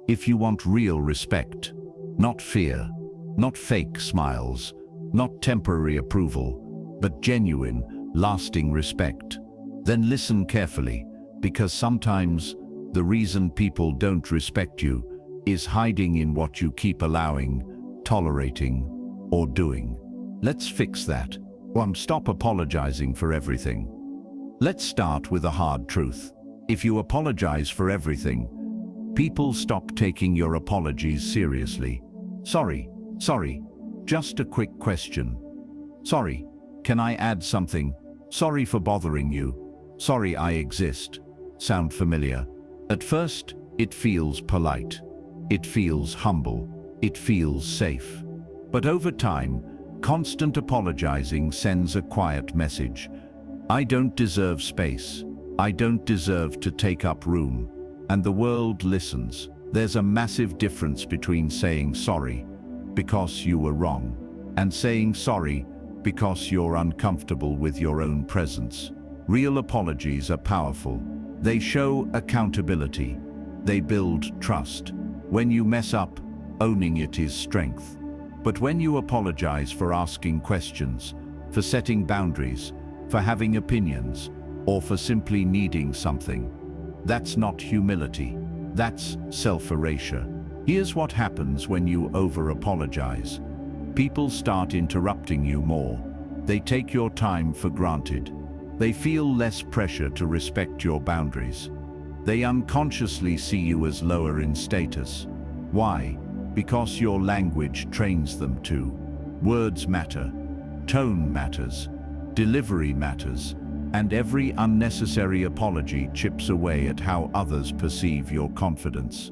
If you want real respect, not fear, not fake smiles, not temporary approval, but genuine, lasting respect, then listen carefully, because sometimes the reason people don't respect you is hiding in what you keep allowing, tolerating, or doing. Let's fix that. 1. Stop apologizing for everything. Let's start with a hard truth. If you apologize for everything, people stop taking your apologies seriously. Sorry, just a quick question. Sorry, can I add something? Sorry for bothering you. Sorry I exist. Sound familiar? At first, it feels polite. It feels humble. It feels safe. But over time, constant apologizing sends a quiet message. I don't deserve space. I don't deserve to take up room. And the world listens. There's a massive difference between saying sorry because you were wrong and saying sorry because you're uncomfortable with your own presence. Real apologies are powerful. They show accountability. They build trust. When you mess up, owning it is strength. But when you apologize for asking questions, for setting boundaries, for having opinions, or for simply needing something, that's not humility. That's self-erasure. Here's what happens when you over-apologize. People start interrupting you more. They take your time for granted. They feel less pressure to respect your boundaries. They unconsciously see you as lower in status. Why? Because your language trains them to. Words matter. Tone matters. Delivery matters. And every unnecessary apology chips away at how others perceive your confidence.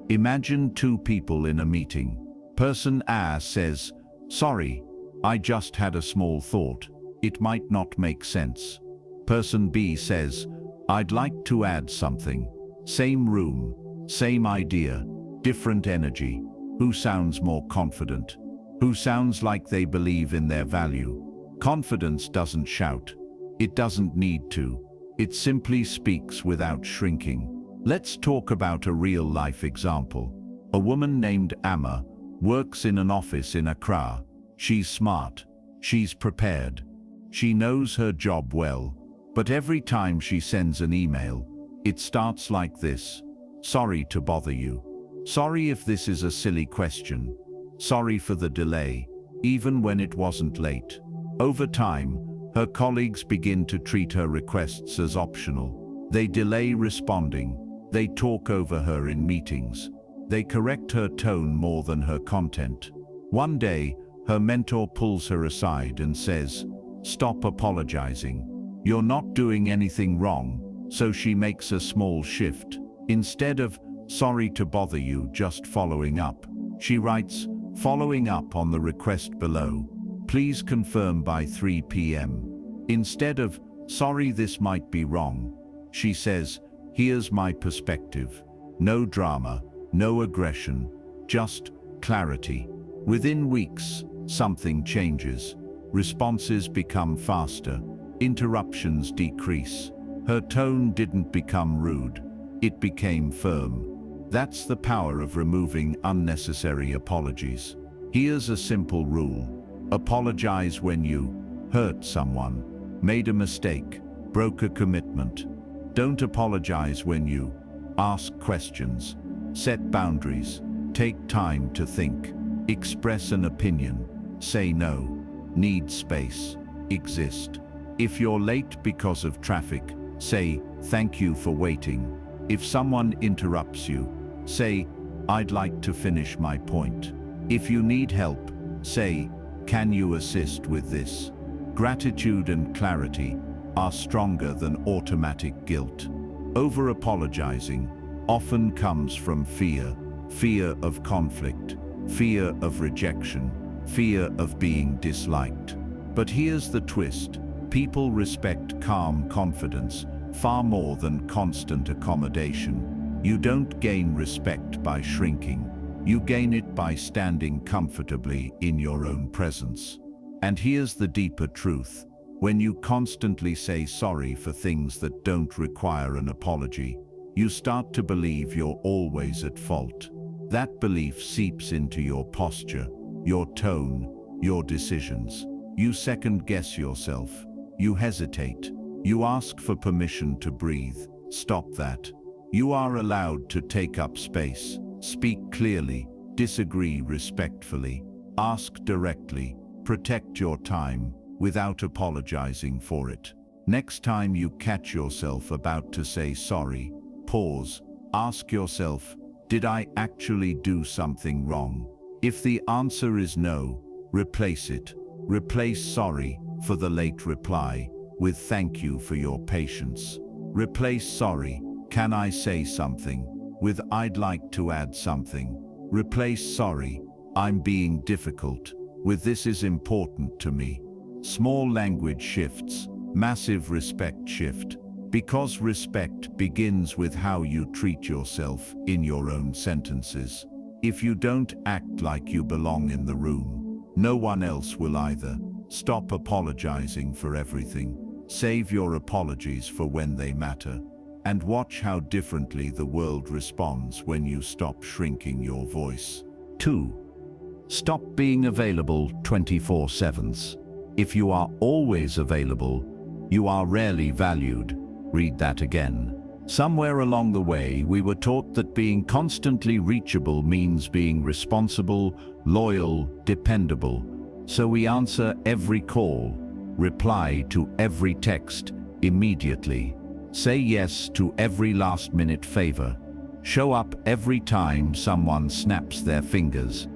Imagine two people in a meeting. Person A says, "Sorry, I just had a small thought. It might not make sense." Person B says, "I'd like to add something." Same room, same idea, different energy. Who sounds more confident? Who sounds like they believe in their value? Confidence doesn't shout. It doesn't need to. It simply speaks without shrinking. Let's talk about a real-life example. A woman named Amma works in an office in Accra. She's smart. She's prepared. She knows her job well. But every time she sends an email, it starts like this. "Sorry to bother you. Sorry if this is a silly question. Sorry for the delay," even when it wasn't late. Over time, her colleagues begin to treat her requests as optional. They delay responding. They talk over her in meetings. They correct her tone more than her content. One day, her mentor pulls her aside and says, "Stop apologizing. You're not doing anything wrong." So she makes a small shift. Instead of "Sorry to bother you, just following up," she writes, "Following up on the request below. Please confirm by 3 p.m. Instead of "Sorry, this might be wrong," she says, "Here's my perspective." No drama, no aggression, just clarity. Within weeks, something changes. Responses become faster. Interruptions decrease. Her tone didn't become rude. It became firm. That's the power of removing unnecessary apologies. Here's a simple rule. Apologize when you hurt someone, made a mistake, broke a commitment. Don't apologize when you ask questions, set boundaries, take time to think, express an opinion, say no, need space, exist. If you're late because of traffic, say, "Thank you for waiting." If someone interrupts you, say, "I'd like to finish my point." If you need help, say, "Can you assist with this?" Gratitude and clarity are stronger than automatic guilt. Over-apologizing often comes from fear. Fear of conflict, fear of rejection, fear of being disliked. But here's the twist. People respect calm confidence far more than constant accommodation. You don't gain respect by shrinking. You gain it by standing comfortably in your own presence. And here's the deeper truth. When you constantly say sorry for things that don't require an apology, you start to believe you're always at fault. That belief seeps into your posture, your tone, your decisions. You second-guess yourself. You hesitate. You ask for permission to breathe. Stop that. You are allowed to take up space. Speak clearly. Disagree respectfully. Ask directly. Protect your time without apologizing for it. Next time you catch yourself about to say sorry, pause. Ask yourself, did I actually do something wrong? If the answer is no, replace it. Replace sorry for the late reply with thank you for your patience. Replace sorry, can I say something, with I'd like to add something. Replace sorry, I'm being difficult, with this is important to me. Small language shifts, massive respect shift. Because respect begins with how you treat yourself in your own sentences. If you don't act like you belong in the room, no one else will either. Stop apologizing for everything. Save your apologies for when they matter. And watch how differently the world responds when you stop shrinking your voice. 2. Stop being available 24/7. If you are always available, you are rarely valued. Read that again. Somewhere along the way, we were taught that being constantly reachable means being responsible, loyal, dependable. So we answer every call, reply to every text immediately, say yes to every last-minute favor, show up every time someone snaps their fingers.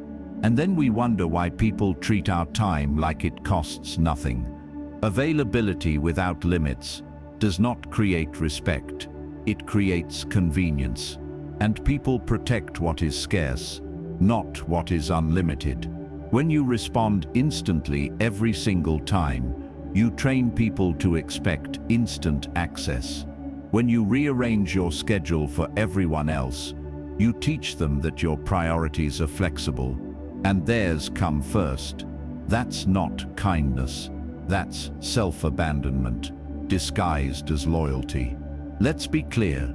And then we wonder why people treat our time like it costs nothing. Availability without limits does not create respect. It creates convenience. And people protect what is scarce, not what is unlimited. When you respond instantly every single time, you train people to expect instant access. When you rearrange your schedule for everyone else, you teach them that your priorities are flexible and theirs come first. That's not kindness. That's self-abandonment, disguised as loyalty. Let's be clear.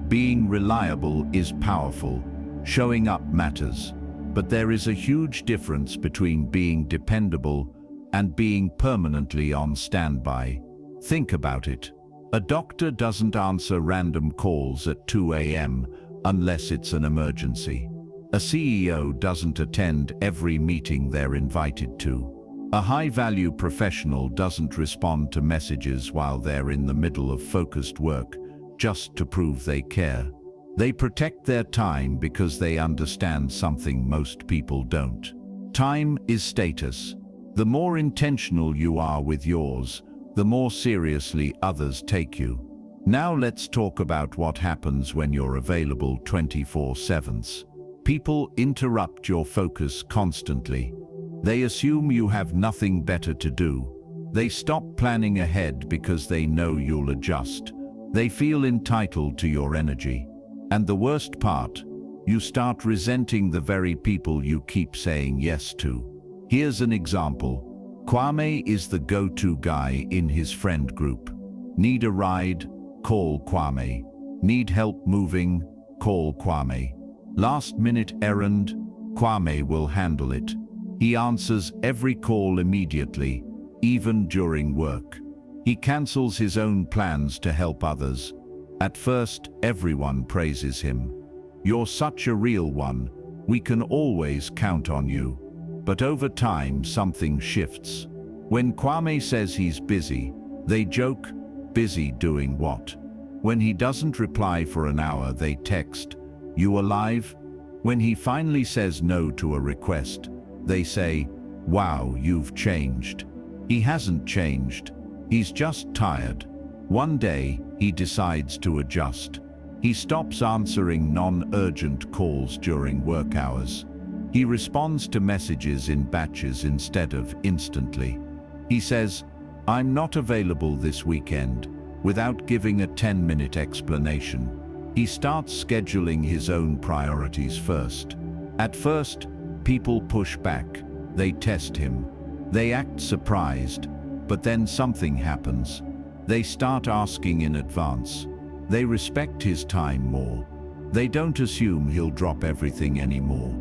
Being reliable is powerful. Showing up matters. But there is a huge difference between being dependable and being permanently on standby. Think about it. A doctor doesn't answer random calls at 2 a.m. unless it's an emergency. A CEO doesn't attend every meeting they're invited to. A high-value professional doesn't respond to messages while they're in the middle of focused work just to prove they care. They protect their time because they understand something most people don't. Time is status. The more intentional you are with yours, the more seriously others take you. Now let's talk about what happens when you're available 24/7. People interrupt your focus constantly. They assume you have nothing better to do. They stop planning ahead because they know you'll adjust. They feel entitled to your energy. And the worst part, you start resenting the very people you keep saying yes to. Here's an example. Kwame is the go-to guy in his friend group. Need a ride? Call Kwame. Need help moving? Call Kwame. Last-minute errand? Kwame will handle it. He answers every call immediately, even during work. He cancels his own plans to help others. At first, everyone praises him. You're such a real one. We can always count on you. But over time, something shifts. When Kwame says he's busy, they joke, busy doing what? When he doesn't reply for an hour, they text, you alive? When he finally says no to a request, they say, wow, you've changed. He hasn't changed. He's just tired. One day, he decides to adjust. He stops answering non-urgent calls during work hours. He responds to messages in batches instead of instantly. He says, I'm not available this weekend, without giving a 10-minute explanation. He starts scheduling his own priorities first. At first, people push back. They test him. They act surprised, but then something happens. They start asking in advance. They respect his time more. They don't assume he'll drop everything anymore.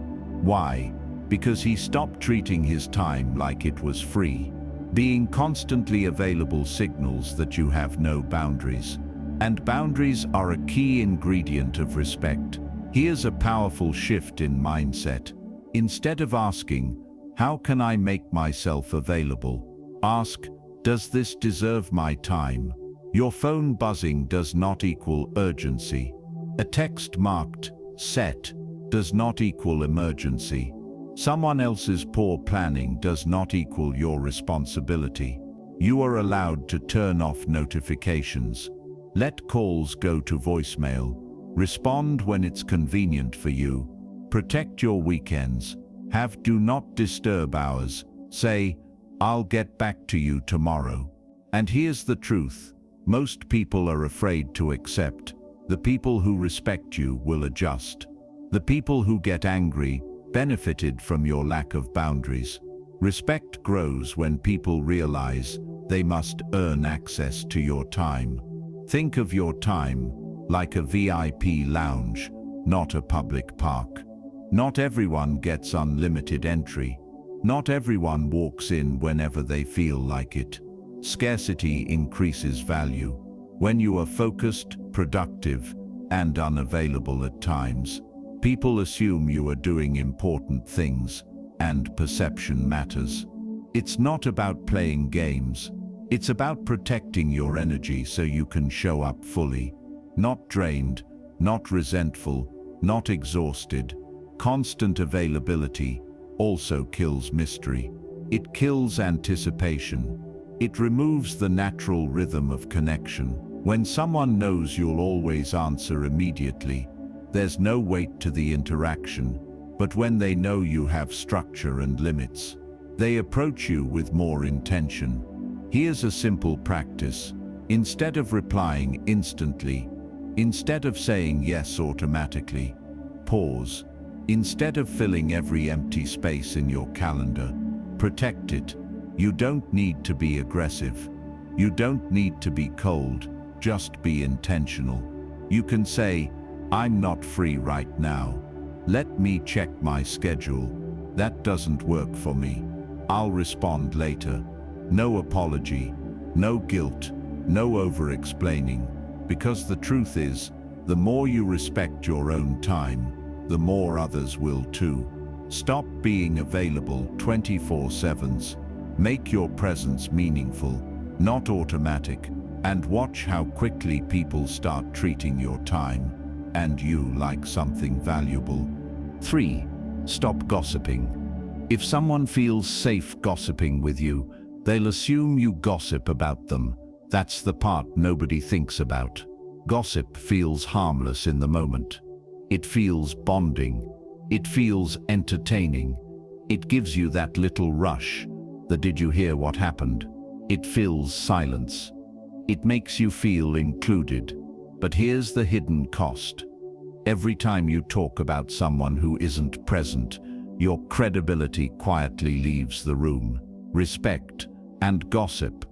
Why? Because he stopped treating his time like it was free. Being constantly available signals that you have no boundaries. And boundaries are a key ingredient of respect. Here's a powerful shift in mindset. Instead of asking, "How can I make myself available?" ask, "Does this deserve my time?" Your phone buzzing does not equal urgency. A text marked "set" does not equal emergency. Someone else's poor planning does not equal your responsibility. You are allowed to turn off notifications. Let calls go to voicemail. Respond when it's convenient for you. Protect your weekends. Have do not disturb hours. Say, "I'll get back to you tomorrow." And here's the truth. Most people are afraid to accept. The people who respect you will adjust. The people who get angry benefited from your lack of boundaries. Respect grows when people realize they must earn access to your time. Think of your time like a VIP lounge, not a public park. Not everyone gets unlimited entry. Not everyone walks in whenever they feel like it. Scarcity increases value. When you are focused, productive, and unavailable at times, people assume you are doing important things, and perception matters. It's not about playing games. It's about protecting your energy so you can show up fully. Not drained, not resentful, not exhausted. Constant availability also kills mystery. It kills anticipation. It removes the natural rhythm of connection. When someone knows you'll always answer immediately, there's no weight to the interaction. But when they know you have structure and limits, they approach you with more intention. Here's a simple practice. Instead of replying instantly, instead of saying yes automatically, pause. Instead of filling every empty space in your calendar, protect it. You don't need to be aggressive. You don't need to be cold. Just be intentional. You can say, "I'm not free right now. Let me check my schedule. That doesn't work for me. I'll respond later." No apology, no guilt, no over-explaining. Because the truth is, the more you respect your own time, the more others will too. Stop being available 24/7. Make your presence meaningful, not automatic, and watch how quickly people start treating your time and you like something valuable. 3. Stop gossiping. If someone feels safe gossiping with you, they'll assume you gossip about them. That's the part nobody thinks about. Gossip feels harmless in the moment. It feels bonding. It feels entertaining. It gives you that little rush, the "did you hear what happened?" It fills silence. It makes you feel included. But here's the hidden cost. Every time you talk about someone who isn't present, your credibility quietly leaves the room. Respect and gossip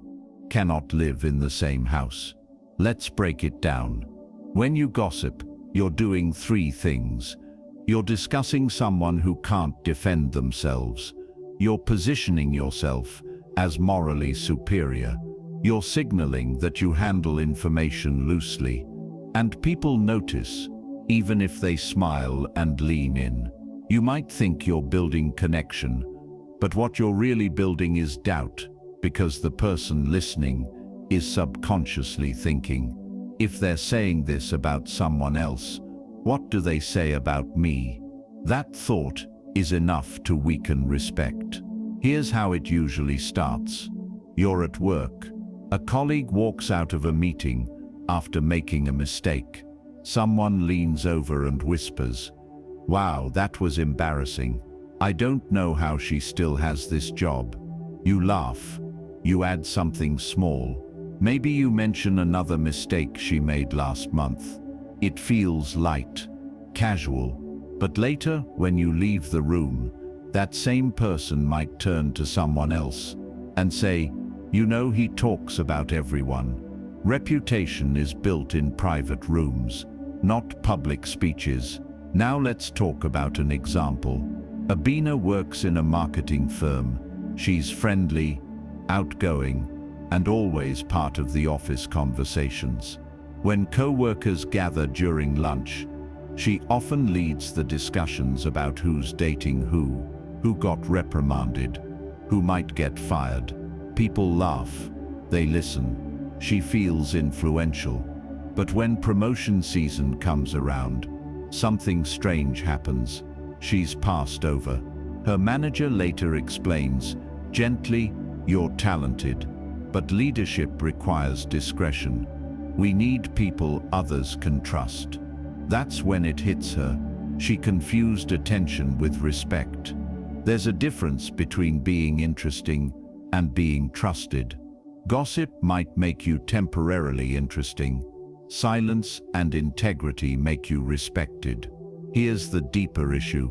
cannot live in the same house. Let's break it down. When you gossip, you're doing 3 things. You're discussing someone who can't defend themselves. You're positioning yourself as morally superior. You're signaling that you handle information loosely. And people notice, even if they smile and lean in. You might think you're building connection, but what you're really building is doubt, because the person listening is subconsciously thinking, if they're saying this about someone else, what do they say about me? That thought is enough to weaken respect. Here's how it usually starts. You're at work. A colleague walks out of a meeting after making a mistake. Someone leans over and whispers, "Wow, that was embarrassing. I don't know how she still has this job." You laugh. You add something small. Maybe you mention another mistake she made last month. It feels light, casual. But later, when you leave the room, that same person might turn to someone else and say, "You know, he talks about everyone." Reputation is built in private rooms. not public speeches. Now let's talk about an example. Abina works in a marketing firm. She's friendly, outgoing, and always part of the office conversations. When co-workers gather during lunch, she often leads the discussions about who's dating who got reprimanded, who might get fired. People laugh, they listen. She feels influential. But when promotion season comes around, something strange happens. She's passed over. Her manager later explains, gently, "You're talented, but leadership requires discretion. We need people others can trust." That's when it hits her. She confused attention with respect. There's a difference between being interesting and being trusted. Gossip might make you temporarily interesting. Silence and integrity make you respected. Here's the deeper issue.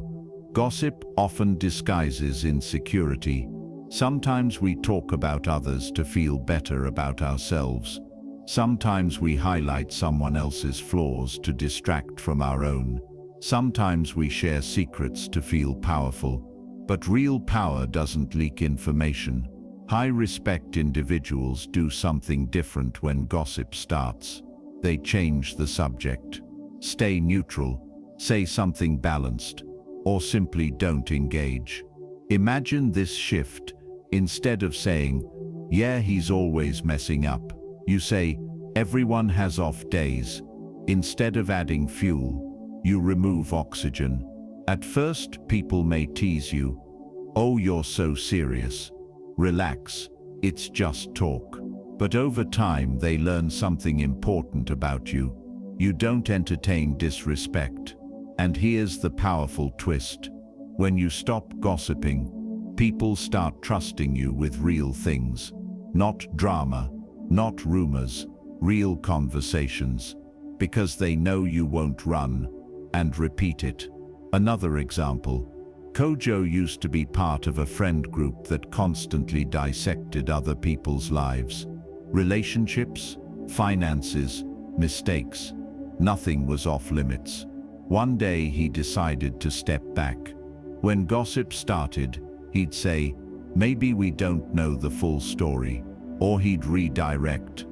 Gossip often disguises insecurity. Sometimes we talk about others to feel better about ourselves. Sometimes we highlight someone else's flaws to distract from our own. Sometimes we share secrets to feel powerful. But real power doesn't leak information. High-respect individuals do something different when gossip starts. They change the subject. Stay neutral, say something balanced, or simply don't engage. Imagine this shift. Instead of saying, "Yeah, he's always messing up," you say, "Everyone has off days." Instead of adding fuel, you remove oxygen. At first, people may tease you. "Oh, you're so serious. Relax, it's just talk." But over time, they learn something important about you. You don't entertain disrespect. And here's the powerful twist. When you stop gossiping, people start trusting you with real things. Not drama, not rumors, real conversations. Because they know you won't run and repeat it. Another example. Kojo used to be part of a friend group that constantly dissected other people's lives. Relationships, finances, mistakes. Nothing was off limits. One day he decided to step back. When gossip started, he'd say, "Maybe we don't know the full story." Or he'd redirect.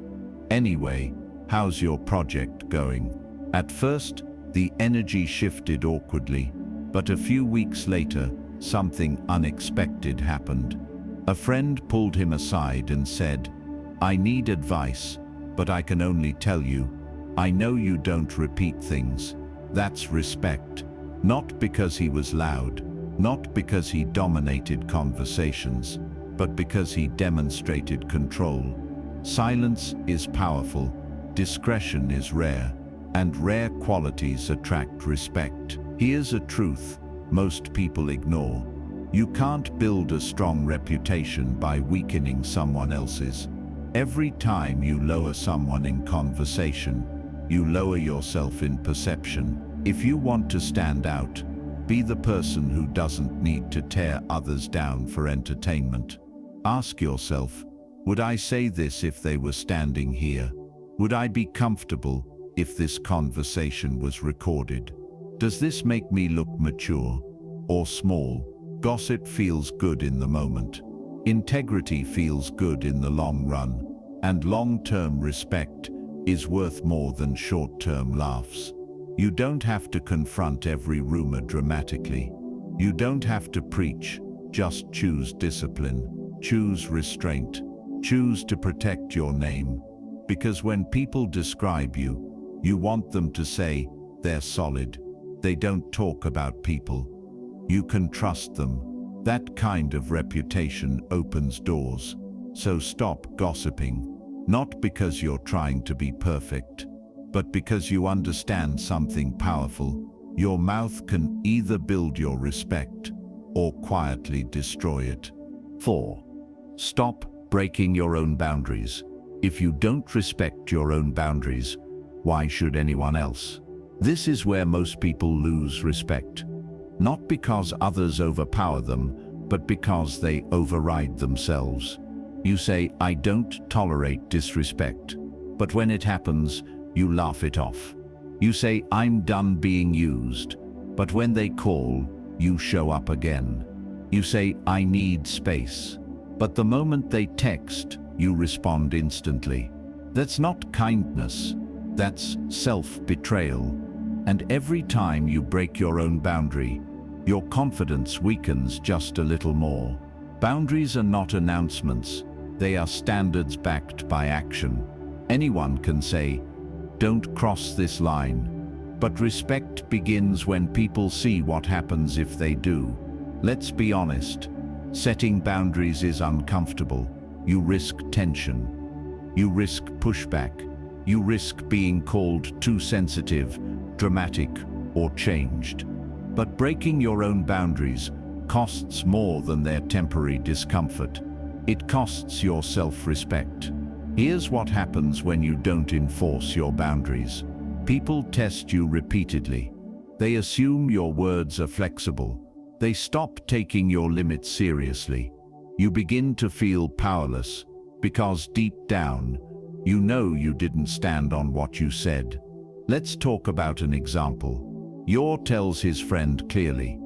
"Anyway, how's your project going?" At first, the energy shifted awkwardly, but a few weeks later, something unexpected happened. A friend pulled him aside and said, "I need advice, but I can only tell you, I know you don't repeat things." That's respect. Not because he was loud, not because he dominated conversations, but because he demonstrated control. Silence is powerful, discretion is rare, and rare qualities attract respect. Here's a truth most people ignore. You can't build a strong reputation by weakening someone else's. Every time you lower someone in conversation, you lower yourself in perception. If you want to stand out, be the person who doesn't need to tear others down for entertainment. Ask yourself, would I say this if they were standing here? Would I be comfortable if this conversation was recorded? Does this make me look mature or small? Gossip feels good in the moment. Integrity feels good in the long run. And long-term respect is worth more than short-term laughs. You don't have to confront every rumor dramatically. You don't have to preach. Just choose discipline. Choose restraint. Choose to protect your name. Because when people describe you, you want them to say, they're solid. They don't talk about people. You can trust them. That kind of reputation opens doors. So stop gossiping. Not because you're trying to be perfect, but because you understand something powerful. Your mouth can either build your respect or quietly destroy it. 4. Stop breaking your own boundaries. If you don't respect your own boundaries, why should anyone else? This is where most people lose respect. Not because others overpower them, but because they override themselves. You say, "I don't tolerate disrespect," but when it happens, you laugh it off. You say, "I'm done being used." But when they call, you show up again. You say, "I need space." But the moment they text, you respond instantly. That's not kindness. That's self-betrayal. And every time you break your own boundary, your confidence weakens just a little more. Boundaries are not announcements. They are standards backed by action. Anyone can say, "Don't cross this line." But respect begins when people see what happens if they do. Let's be honest. Setting boundaries is uncomfortable. You risk tension. You risk pushback. You risk being called too sensitive, dramatic, or changed. But breaking your own boundaries costs more than their temporary discomfort. It costs your self-respect. Here's what happens when you don't enforce your boundaries. People test you repeatedly. They assume your words are flexible. They stop taking your limits seriously. You begin to feel powerless because deep down, you know you didn't stand on what you said. Let's talk about an example. Yor tells his friend clearly,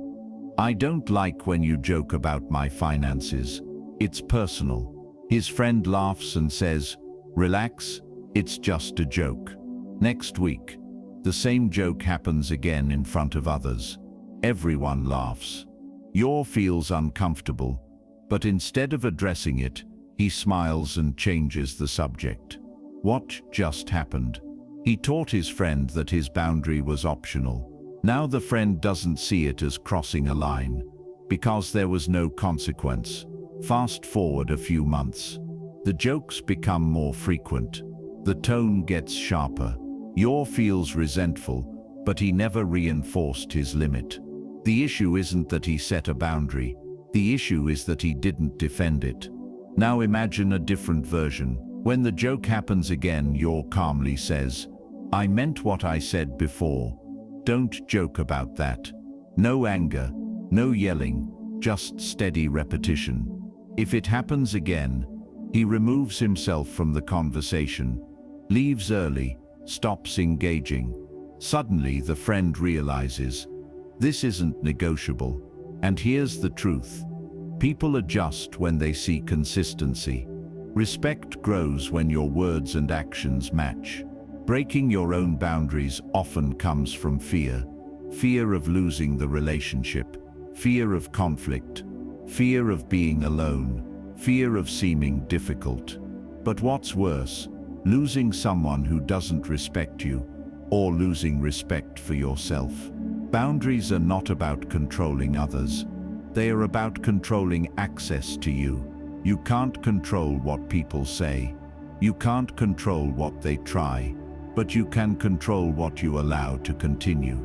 "I don't like when you joke about my finances. It's personal." His friend laughs and says, "Relax, it's just a joke." Next week, the same joke happens again in front of others. Everyone laughs. Yor feels uncomfortable, but instead of addressing it, he smiles and changes the subject. What just happened? He taught his friend that his boundary was optional. Now the friend doesn't see it as crossing a line, because there was no consequence. Fast forward a few months. The jokes become more frequent. The tone gets sharper. Yor feels resentful, but he never reinforced his limit. The issue isn't that he set a boundary. The issue is that he didn't defend it. Now imagine a different version. When the joke happens again, Yor calmly says, "I meant what I said before. Don't joke about that." No anger, no yelling, just steady repetition. If it happens again, he removes himself from the conversation, leaves early, stops engaging. Suddenly, the friend realizes, this isn't negotiable. And here's the truth. People adjust when they see consistency. Respect grows when your words and actions match. Breaking your own boundaries often comes from fear. Fear of losing the relationship, fear of conflict, fear of being alone, fear of seeming difficult. But what's worse, losing someone who doesn't respect you, or losing respect for yourself. Boundaries are not about controlling others. They are about controlling access to you. You can't control what people say. You can't control what they try, but you can control what you allow to continue.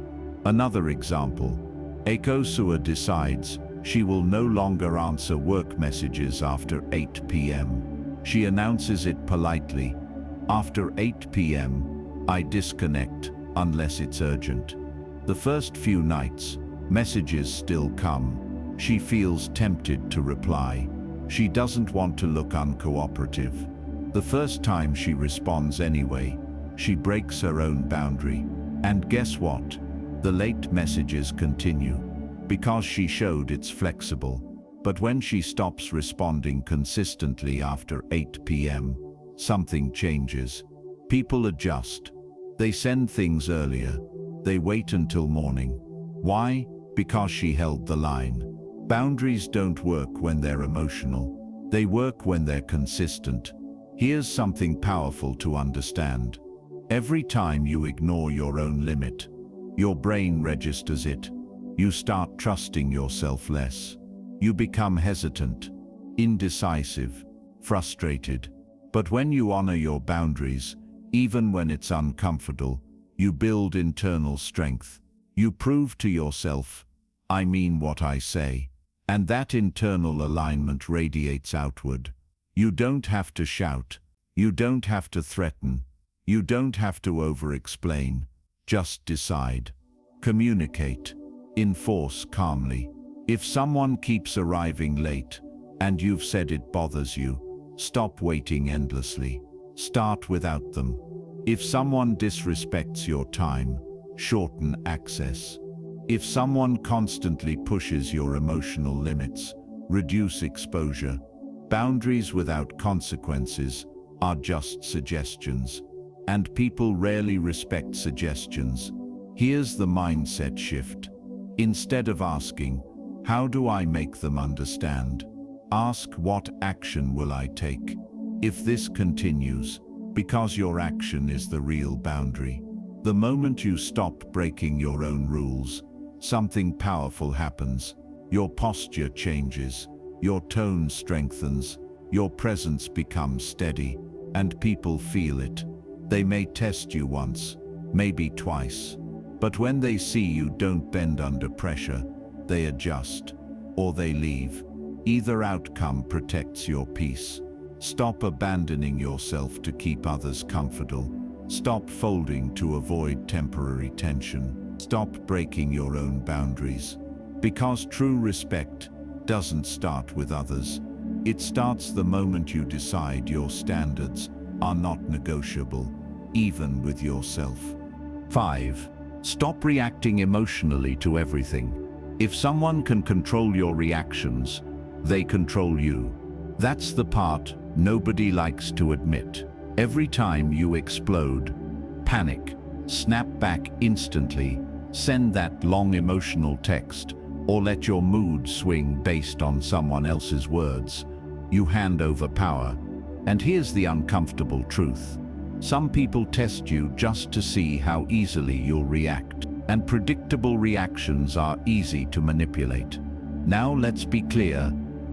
Another example, Ekosua decides she will no longer answer work messages after 8 p.m. She announces it politely. After 8 p.m., I disconnect unless it's urgent. The first few nights, messages still come. She feels tempted to reply. She doesn't want to look uncooperative. The first time she responds anyway, she breaks her own boundary. And guess what? The late messages continue, because she showed it's flexible. But when she stops responding consistently after 8 p.m., something changes. People adjust. They send things earlier. They wait until morning. Why? Because she held the line. Boundaries don't work when they're emotional. They work when they're consistent. Here's something powerful to understand. Every time you ignore your own limit, your brain registers it. You start trusting yourself less. You become hesitant, indecisive, frustrated. But when you honor your boundaries, even when it's uncomfortable, you build internal strength. You prove to yourself, I mean what I say. And that internal alignment radiates outward. You don't have to shout. You don't have to threaten. You don't have to over-explain. Just decide. Communicate. Enforce calmly. If someone keeps arriving late, and you've said it bothers you, stop waiting endlessly. Start without them. If someone disrespects your time, shorten access. If someone constantly pushes your emotional limits, reduce exposure. Boundaries without consequences are just suggestions, and people rarely respect suggestions. Here's the mindset shift. Instead of asking, "How do I make them understand?" ask, "What action will I take?" If this continues, because your action is the real boundary, the moment you stop breaking your own rules, something powerful happens. Your posture changes, your tone strengthens, your presence becomes steady, and people feel it. They may test you once, maybe twice, but when they see you don't bend under pressure, they adjust, or they leave. Either outcome protects your peace. Stop abandoning yourself to keep others comfortable. Stop folding to avoid temporary tension. Stop breaking your own boundaries. Because true respect doesn't start with others. It starts the moment you decide your standards are not negotiable, even with yourself. 5. Stop reacting emotionally to everything. If someone can control your reactions, they control you. That's the part nobody likes to admit. Every time you explode, panic, snap back instantly, send that long emotional text, or let your mood swing based on someone else's words, you hand over power. And here's the uncomfortable truth. Some people test you just to see how easily you'll react, and predictable reactions are easy to manipulate. Now let's be clear.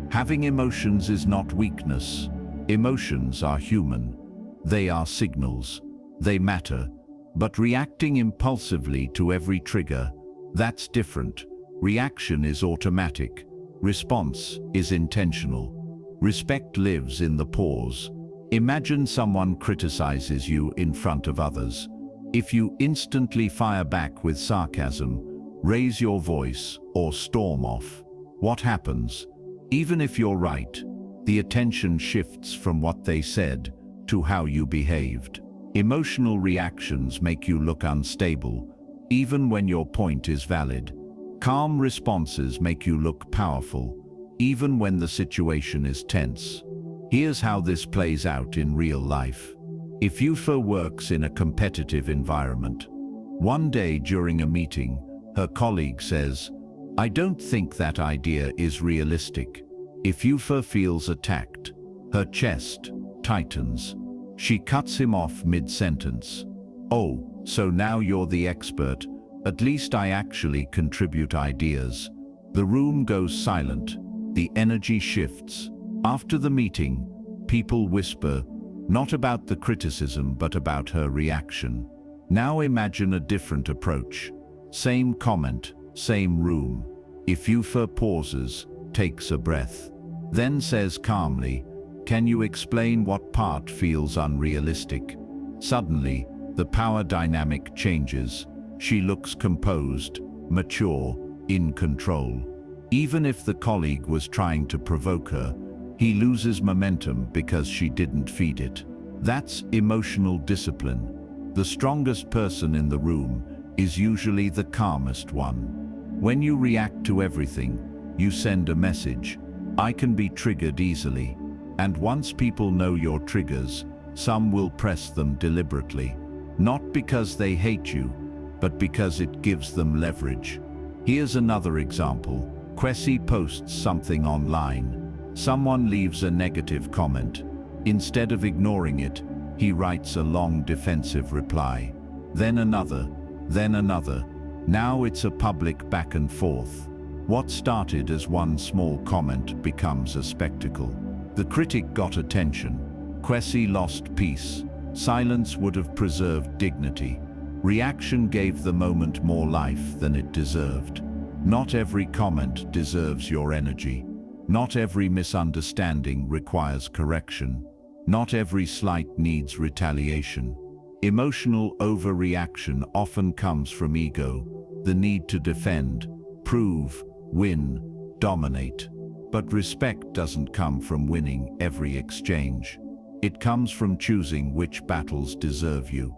Having emotions is not weakness. Emotions are human. They are signals. They matter. But reacting impulsively to every trigger, that's different. Reaction is automatic. Response is intentional. Respect lives in the pause. Imagine someone criticizes you in front of others. If you instantly fire back with sarcasm, raise your voice, or storm off, what happens? Even if you're right, the attention shifts from what they said to how you behaved. Emotional reactions make you look unstable, even when your point is valid. Calm responses make you look powerful, even when the situation is tense. Here's how this plays out in real life. If Yufa works in a competitive environment, one day during a meeting, her colleague says, "I don't think that idea is realistic." If Yufa feels attacked, her chest tightens. She cuts him off mid-sentence. "Oh, so now you're the expert. At least I actually contribute ideas." The room goes silent. The energy shifts. After the meeting, people whisper, not about the criticism, but about her reaction. Now imagine a different approach. Same comment, same room. If Yufa pauses, takes a breath, then says calmly, "Can you explain what part feels unrealistic?" Suddenly, the power dynamic changes. She looks composed, mature, in control. Even if the colleague was trying to provoke her, he loses momentum because she didn't feed it. That's emotional discipline. The strongest person in the room is usually the calmest one. When you react to everything, you send a message. I can be triggered easily. And once people know your triggers, some will press them deliberately. Not because they hate you, but because it gives them leverage. Here's another example. Kwesi posts something online. Someone leaves a negative comment. Instead of ignoring it, he writes a long defensive reply. Then another, then another. Now it's a public back and forth. What started as one small comment becomes a spectacle. The critic got attention. Kwesi lost peace. Silence would have preserved dignity. Reaction gave the moment more life than it deserved. Not every comment deserves your energy. Not every misunderstanding requires correction. Not every slight needs retaliation. Emotional overreaction often comes from ego, the need to defend, prove, win, dominate. But respect doesn't come from winning every exchange. It comes from choosing which battles deserve you.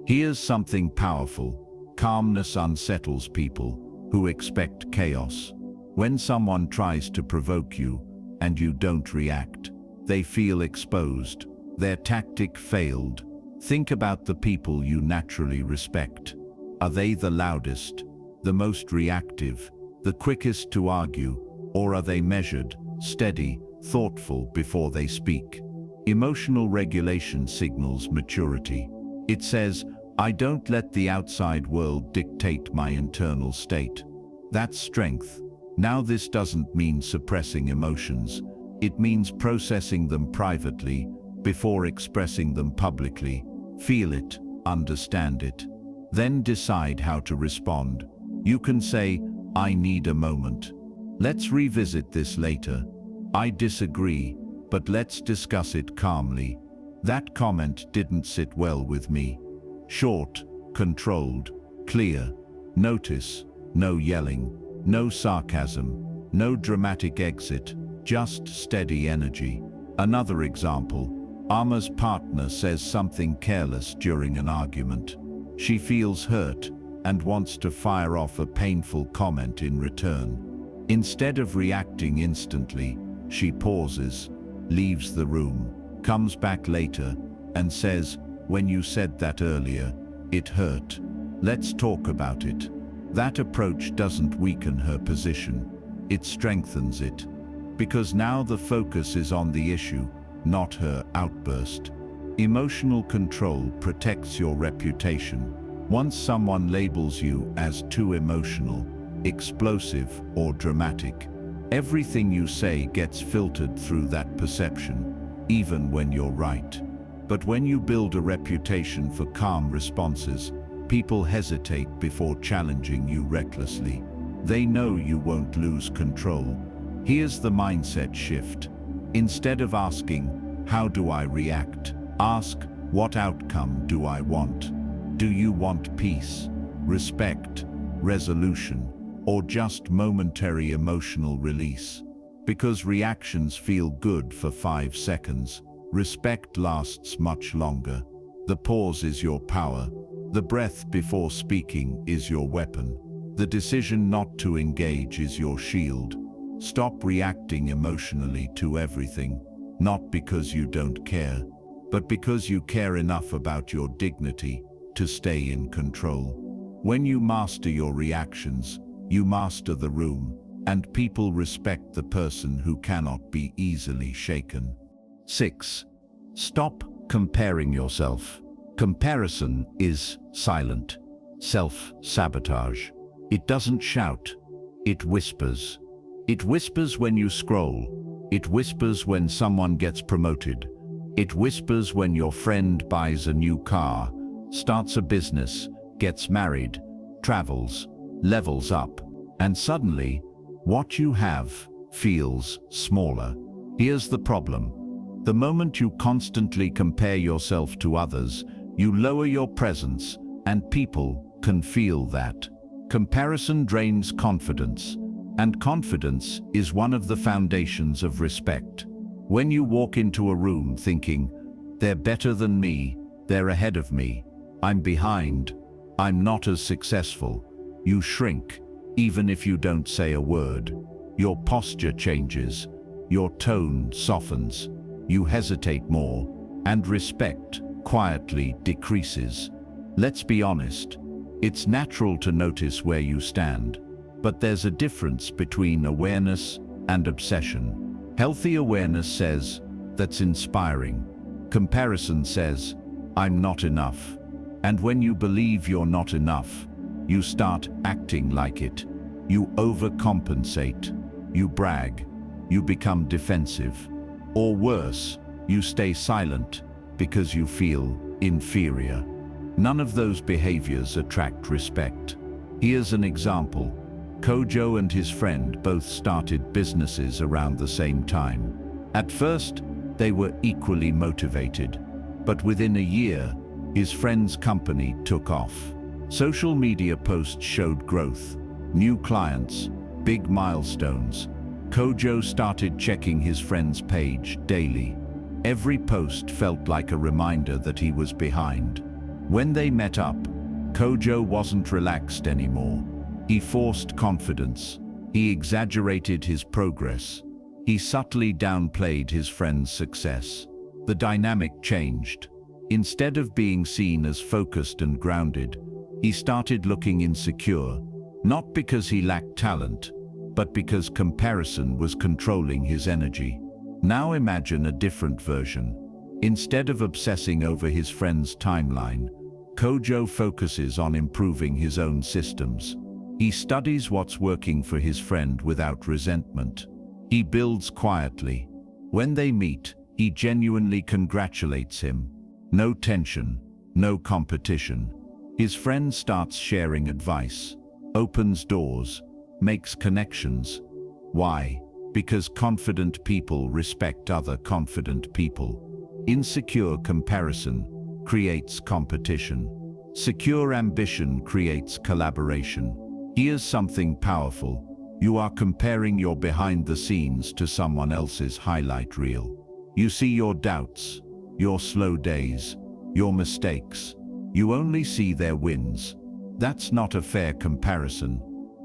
Here's something powerful. Calmness unsettles people who expect chaos. When someone tries to provoke you and you don't react, they feel exposed. Their tactic failed. Think about the people you naturally respect. Are they the loudest, the most reactive, the quickest to argue, or are they measured, steady, thoughtful before they speak? Emotional regulation signals maturity. It says, I don't let the outside world dictate my internal state. That's strength. Now, this doesn't mean suppressing emotions. It means processing them privately before expressing them publicly. Feel it, understand it, then decide how to respond. You can say, I need a moment. Let's revisit this later. I disagree, but let's discuss it calmly. That comment didn't sit well with me. Short, controlled, clear. Notice, no yelling, no sarcasm, no dramatic exit, just steady energy. Another example. Amma's partner says something careless during an argument. She feels hurt and wants to fire off a painful comment in return. Instead of reacting instantly, she pauses, leaves the room, comes back later, and says, when you said that earlier, it hurt. Let's talk about it. That approach doesn't weaken her position, it strengthens it. Because now the focus is on the issue, not her outburst. Emotional control protects your reputation. Once someone labels you as too emotional, explosive, or dramatic, everything you say gets filtered through that perception, even when you're right. But when you build a reputation for calm responses, people hesitate before challenging you recklessly. They know you won't lose control. Here's the mindset shift. Instead of asking, how do I react? Ask, what outcome do I want? Do you want peace, respect, resolution, or just momentary emotional release? Because reactions feel good for 5 seconds, respect lasts much longer. The pause is your power. The breath before speaking is your weapon. The decision not to engage is your shield. Stop reacting emotionally to everything, not because you don't care, but because you care enough about your dignity to stay in control. When you master your reactions, you master the room, and people respect the person who cannot be easily shaken. 6. Stop comparing yourself. Comparison is silent. Self-sabotage. It doesn't shout, it whispers. It whispers when you scroll. It whispers when someone gets promoted. It whispers when your friend buys a new car, starts a business, gets married, travels, levels up, and suddenly, what you have feels smaller. Here's the problem. The moment you constantly compare yourself to others, you lower your presence, and people can feel that. Comparison drains confidence. And confidence is one of the foundations of respect. When you walk into a room thinking, they're better than me, they're ahead of me, I'm behind, I'm not as successful, you shrink, even if you don't say a word. Your posture changes, your tone softens, you hesitate more, and respect quietly decreases. Let's be honest, it's natural to notice where you stand. But there's a difference between awareness and obsession. Healthy awareness says, that's inspiring. Comparison says, I'm not enough. And when you believe you're not enough, you start acting like it. You overcompensate. You brag. You become defensive. Or worse, you stay silent because you feel inferior. None of those behaviors attract respect. Here's an example. Kojo and his friend both started businesses around the same time. At first, they were equally motivated, but within a year, his friend's company took off. Social media posts showed growth, new clients, big milestones. Kojo started checking his friend's page daily. Every post felt like a reminder that he was behind. When they met up, Kojo wasn't relaxed anymore. He forced confidence. He exaggerated his progress. He subtly downplayed his friend's success. The dynamic changed. Instead of being seen as focused and grounded, he started looking insecure, not because he lacked talent, but because comparison was controlling his energy. Now imagine a different version. Instead of obsessing over his friend's timeline, Kojo focuses on improving his own systems. He studies what's working for his friend without resentment. He builds quietly. When they meet, he genuinely congratulates him. No tension, no competition. His friend starts sharing advice, opens doors, makes connections. Why? Because confident people respect other confident people. Insecure comparison creates competition. Secure ambition creates collaboration. Here's something powerful. You are comparing your behind the scenes to someone else's highlight reel. You see your doubts, your slow days, your mistakes. You only see their wins. That's not a fair comparison.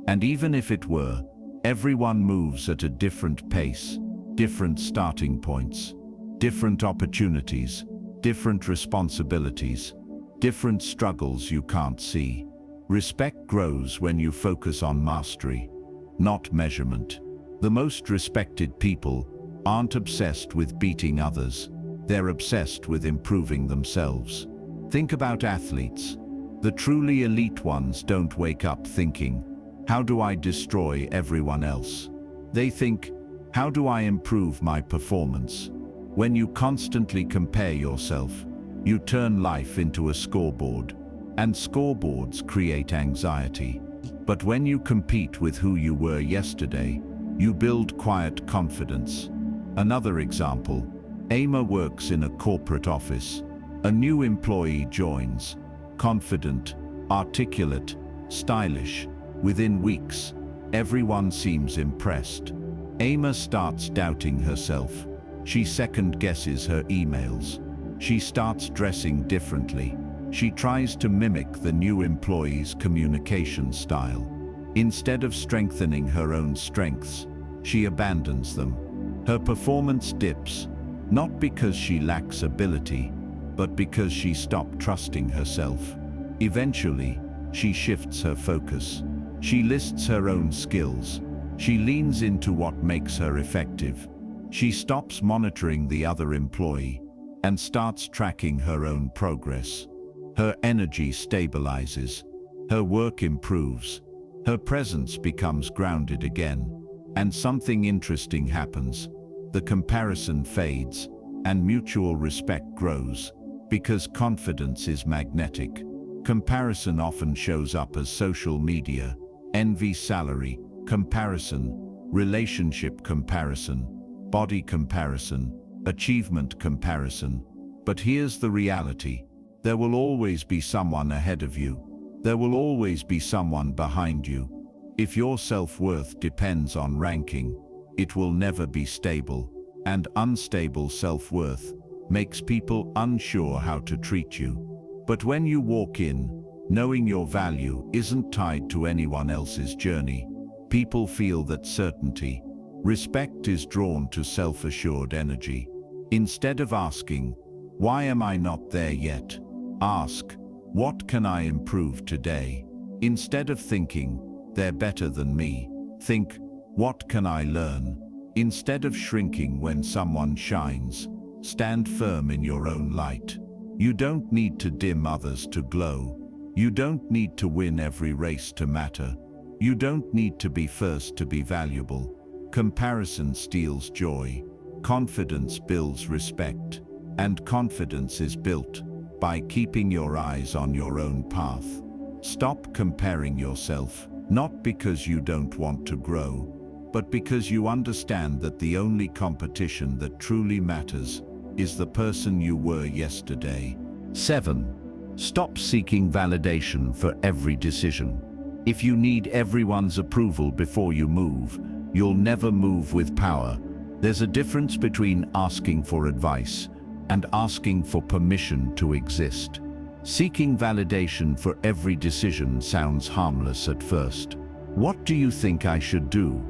And even if it were, everyone moves at a different pace, different starting points, different opportunities, different responsibilities, different struggles you can't see. Respect grows when you focus on mastery, not measurement. The most respected people aren't obsessed with beating others. They're obsessed with improving themselves. Think about athletes. The truly elite ones don't wake up thinking, how do I destroy everyone else? They think, how do I improve my performance? When you constantly compare yourself, you turn life into a scoreboard, and scoreboards create anxiety. But when you compete with who you were yesterday, you build quiet confidence. Another example, Emma works in a corporate office. A new employee joins, confident, articulate, stylish. Within weeks, everyone seems impressed. Emma starts doubting herself. She second-guesses her emails. She starts dressing differently. She tries to mimic the new employee's communication style. Instead of strengthening her own strengths, she abandons them. Her performance dips, not because she lacks ability, but because she stopped trusting herself. Eventually, she shifts her focus. She lists her own skills. She leans into what makes her effective. She stops monitoring the other employee and starts tracking her own progress. Her energy stabilizes. Her work improves. Her presence becomes grounded again. And something interesting happens. The comparison fades, and mutual respect grows. Because confidence is magnetic. Comparison often shows up as social media, envy, salary comparison, relationship comparison, body comparison, achievement comparison. But here's the reality. There will always be someone ahead of you. There will always be someone behind you. If your self-worth depends on ranking, it will never be stable. And unstable self-worth makes people unsure how to treat you. But when you walk in, knowing your value isn't tied to anyone else's journey, people feel that certainty. Respect is drawn to self-assured energy. Instead of asking, why am I not there yet? Ask, what can I improve today? Instead of thinking, they're better than me, think, what can I learn? Instead of shrinking when someone shines, stand firm in your own light. You don't need to dim others to glow. You don't need to win every race to matter. You don't need to be first to be valuable. Comparison steals joy. Confidence builds respect. And confidence is built by keeping your eyes on your own path. Stop comparing yourself, not because you don't want to grow, but because you understand that the only competition that truly matters is the person you were yesterday. 7. Stop seeking validation for every decision. If you need everyone's approval before you move, you'll never move with power. There's a difference between asking for advice and asking for permission to exist. Seeking validation for every decision sounds harmless at first. What do you think I should do?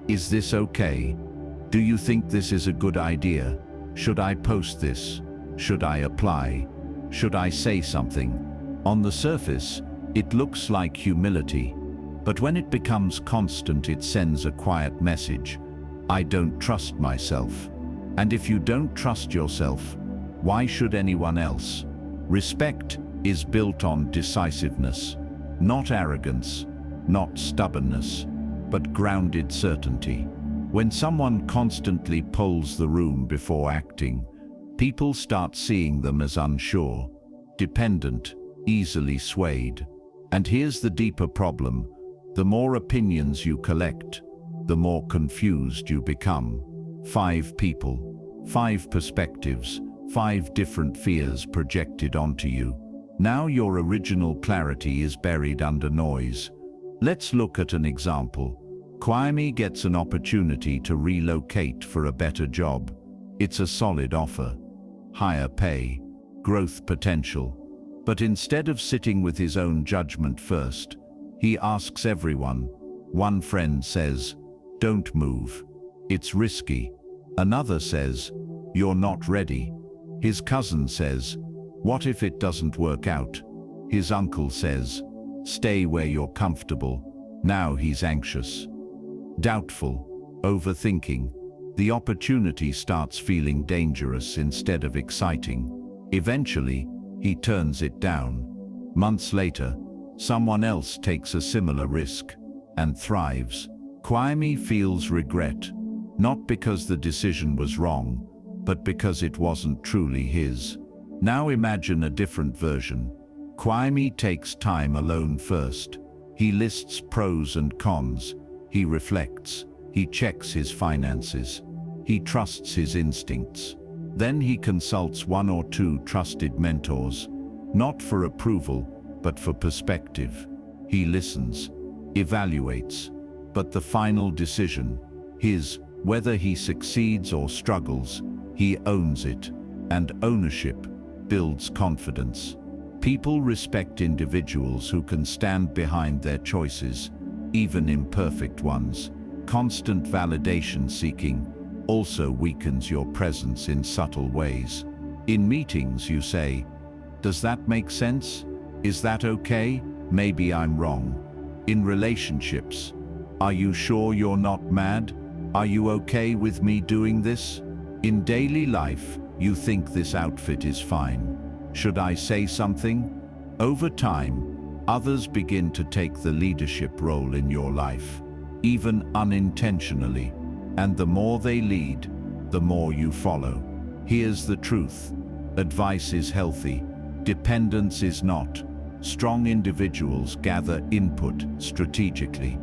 Is this okay? Do you think this is a good idea? Should I post this? Should I apply? Should I say something? On the surface, it looks like humility, but when it becomes constant, it sends a quiet message. I don't trust myself. And if you don't trust yourself, why should anyone else? Respect is built on decisiveness, not arrogance, not stubbornness, but grounded certainty. When someone constantly polls the room before acting, people start seeing them as unsure, dependent, easily swayed. And here's the deeper problem. The more opinions you collect, the more confused you become. 5 people, 5 perspectives, 5 different fears projected onto you. Now your original clarity is buried under noise. Let's look at an example. Kwame gets an opportunity to relocate for a better job. It's a solid offer, higher pay, growth potential. But instead of sitting with his own judgment first, he asks everyone. One friend says, "Don't move. It's risky." Another says, "You're not ready." His cousin says, "What if it doesn't work out?" His uncle says, "Stay where you're comfortable." Now he's anxious, doubtful, overthinking. The opportunity starts feeling dangerous instead of exciting. Eventually, he turns it down. Months later, someone else takes a similar risk and thrives. Kwame feels regret, not because the decision was wrong, but because it wasn't truly his. Now imagine a different version. Kwame takes time alone first. He lists pros and cons. He reflects. He checks his finances. He trusts his instincts. Then he consults 1 or 2 trusted mentors, not for approval, but for perspective. He listens, evaluates, but the final decision, his, whether he succeeds or struggles, he owns it, and ownership builds confidence. People respect individuals who can stand behind their choices, even imperfect ones. Constant validation seeking also weakens your presence in subtle ways. In meetings you say, "Does that make sense? Is that okay? Maybe I'm wrong." In relationships, "Are you sure you're not mad? Are you okay with me doing this?" In daily life, you think this outfit is fine. Should I say something? Over time, others begin to take the leadership role in your life, even unintentionally. And the more they lead, the more you follow. Here's the truth. Advice is healthy. Dependence is not. Strong individuals gather input strategically.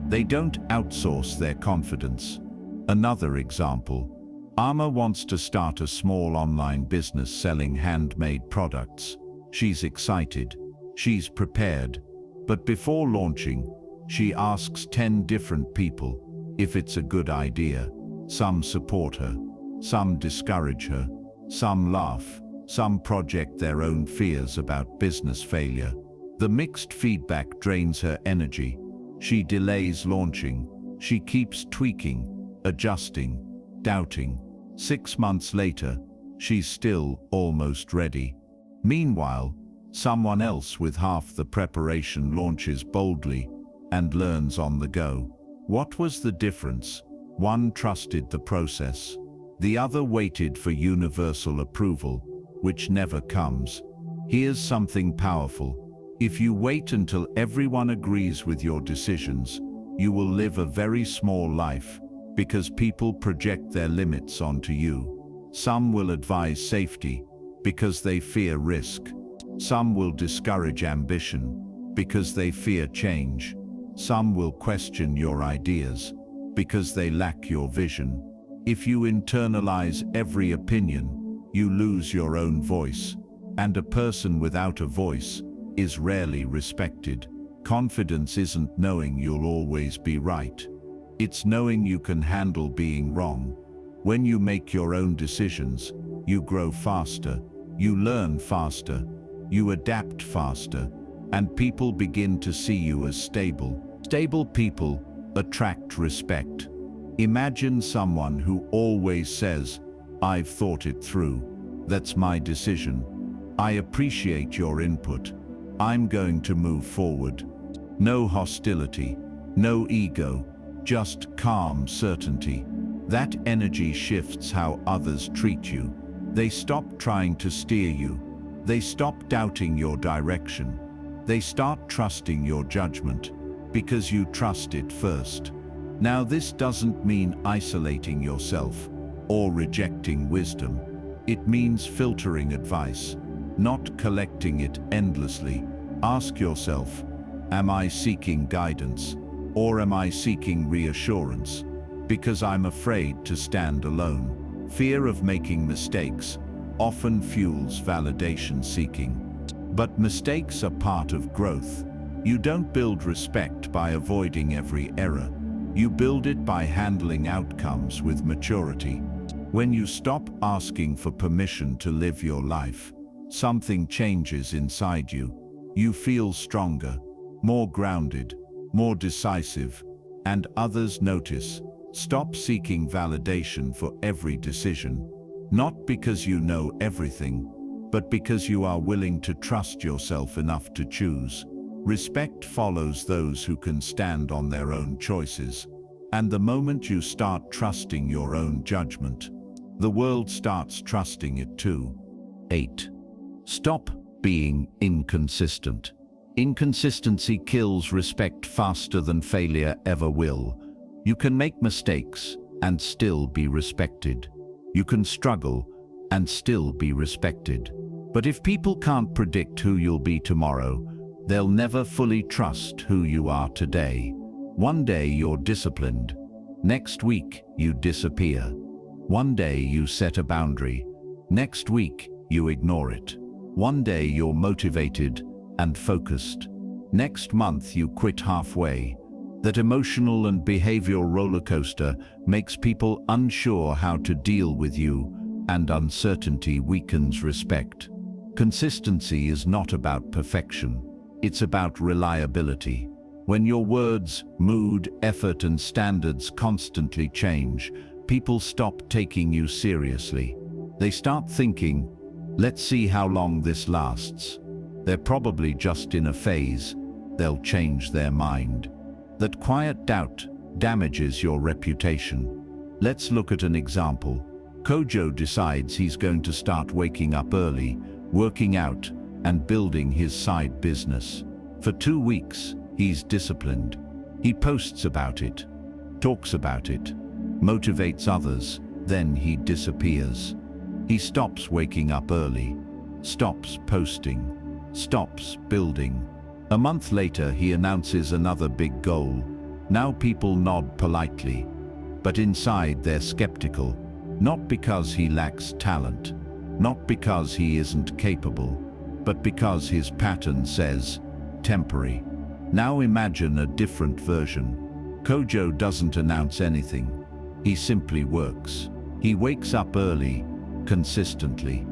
They don't outsource their confidence. Another example. Amma wants to start a small online business selling handmade products. She's excited. She's prepared. But before launching, she asks 10 different people if it's a good idea. Some support her. Some discourage her. Some laugh. Some project their own fears about business failure. The mixed feedback drains her energy. She delays launching. She keeps tweaking, adjusting, doubting. 6 months later, she's still almost ready. Meanwhile, someone else with half the preparation launches boldly and learns on the go. What was the difference? One trusted the process. The other waited for universal approval, which never comes. Here's something powerful. If you wait until everyone agrees with your decisions, you will live a very small life, because people project their limits onto you. Some will advise safety because they fear risk. Some will discourage ambition because they fear change. Some will question your ideas because they lack your vision. If you internalize every opinion, you lose your own voice, and a person without a voice is rarely respected. Confidence isn't knowing you'll always be right. It's knowing you can handle being wrong. When you make your own decisions, you grow faster, you learn faster, you adapt faster, and people begin to see you as stable. Stable people attract respect. Imagine someone who always says, "I've thought it through. That's my decision. I appreciate your input. I'm going to move forward." No hostility, no ego, just calm certainty. That energy shifts how others treat you. They stop trying to steer you. They stop doubting your direction. They start trusting your judgment, because you trust it first. Now, this doesn't mean isolating yourself or rejecting wisdom. It means filtering advice, not collecting it endlessly. Ask yourself, am I seeking guidance, or am I seeking reassurance? Because I'm afraid to stand alone. Fear of making mistakes often fuels validation seeking. But mistakes are part of growth. You don't build respect by avoiding every error. You build it by handling outcomes with maturity. When you stop asking for permission to live your life, something changes inside you. You feel stronger, more grounded, more decisive, and others notice. Stop seeking validation for every decision, not because you know everything, but because you are willing to trust yourself enough to choose. Respect follows those who can stand on their own choices. And the moment you start trusting your own judgment, the world starts trusting it too. 8. Stop being inconsistent. Inconsistency kills respect faster than failure ever will. You can make mistakes and still be respected. You can struggle and still be respected. But if people can't predict who you'll be tomorrow, they'll never fully trust who you are today. One day you're disciplined. Next week you disappear. One day you set a boundary. Next week you ignore it. One day you're motivated and focused. Next month you quit halfway. That emotional and behavioral roller coaster makes people unsure how to deal with you, and uncertainty weakens respect. Consistency is not about perfection. It's about reliability. When your words, mood, effort, and standards constantly change, people stop taking you seriously. They start thinking, let's see how long this lasts. They're probably just in a phase. They'll change their mind. That quiet doubt damages your reputation. Let's look at an example. Kojo decides he's going to start waking up early, working out, and building his side business. For 2 weeks, he's disciplined. He posts about it, talks about it, motivates others, then he disappears. He stops waking up early, stops posting, stops building. A month later, he announces another big goal. Now people nod politely, but inside they're skeptical. Not because he lacks talent, not because he isn't capable, but because his pattern says, temporary. Now imagine a different version. Kojo doesn't announce anything. He simply works. He wakes up early, consistently.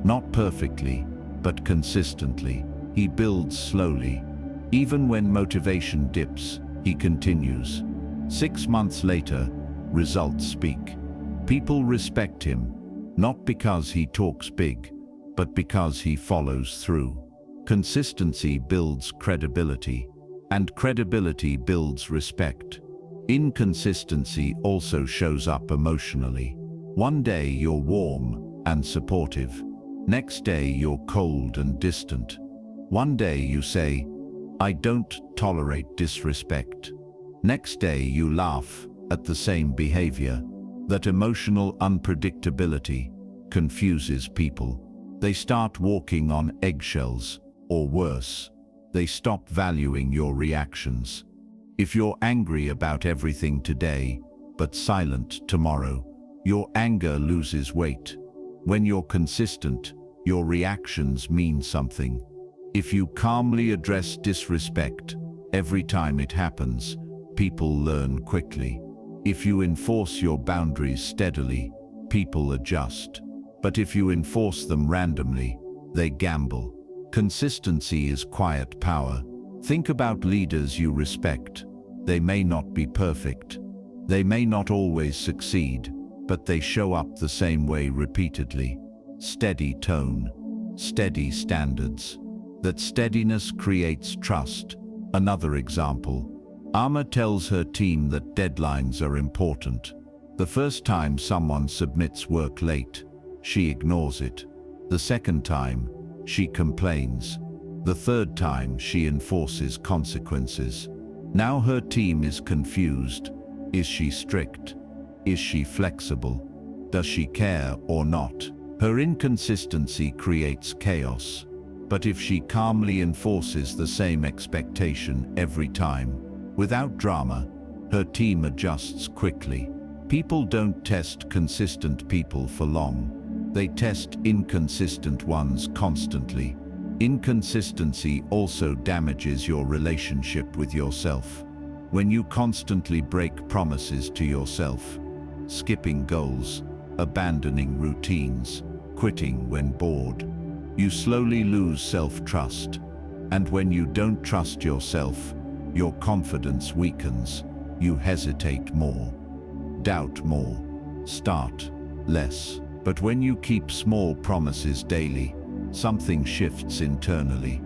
Not perfectly, but consistently. He builds slowly. Even when motivation dips, he continues. 6 months later, results speak. People respect him, not because he talks big, but because he follows through. Consistency builds credibility, and credibility builds respect. Inconsistency also shows up emotionally. One day you're warm and supportive. Next day you're cold and distant. One day you say, I don't tolerate disrespect. Next day you laugh at the same behavior. That emotional unpredictability confuses people. They start walking on eggshells, or worse, they stop valuing your reactions. If you're angry about everything today, but silent tomorrow, your anger loses weight. When you're consistent, your reactions mean something. If you calmly address disrespect every time it happens, people learn quickly. If you enforce your boundaries steadily, people adjust. But if you enforce them randomly, they gamble. Consistency is quiet power. Think about leaders you respect. They may not be perfect. They may not always succeed, but they show up the same way repeatedly. Steady tone, steady standards. That steadiness creates trust. Another example. Amma tells her team that deadlines are important. The first time someone submits work late, she ignores it. The second time, she complains. The third time, she enforces consequences. Now her team is confused. Is she strict? Is she flexible? Does she care or not? Her inconsistency creates chaos. But if she calmly enforces the same expectation every time, without drama, her team adjusts quickly. People don't test consistent people for long. They test inconsistent ones constantly. Inconsistency also damages your relationship with yourself. When you constantly break promises to yourself, skipping goals, abandoning routines, quitting when bored, you slowly lose self-trust. And when you don't trust yourself, your confidence weakens. You hesitate more, doubt more, start less. But when you keep small promises daily, something shifts internally.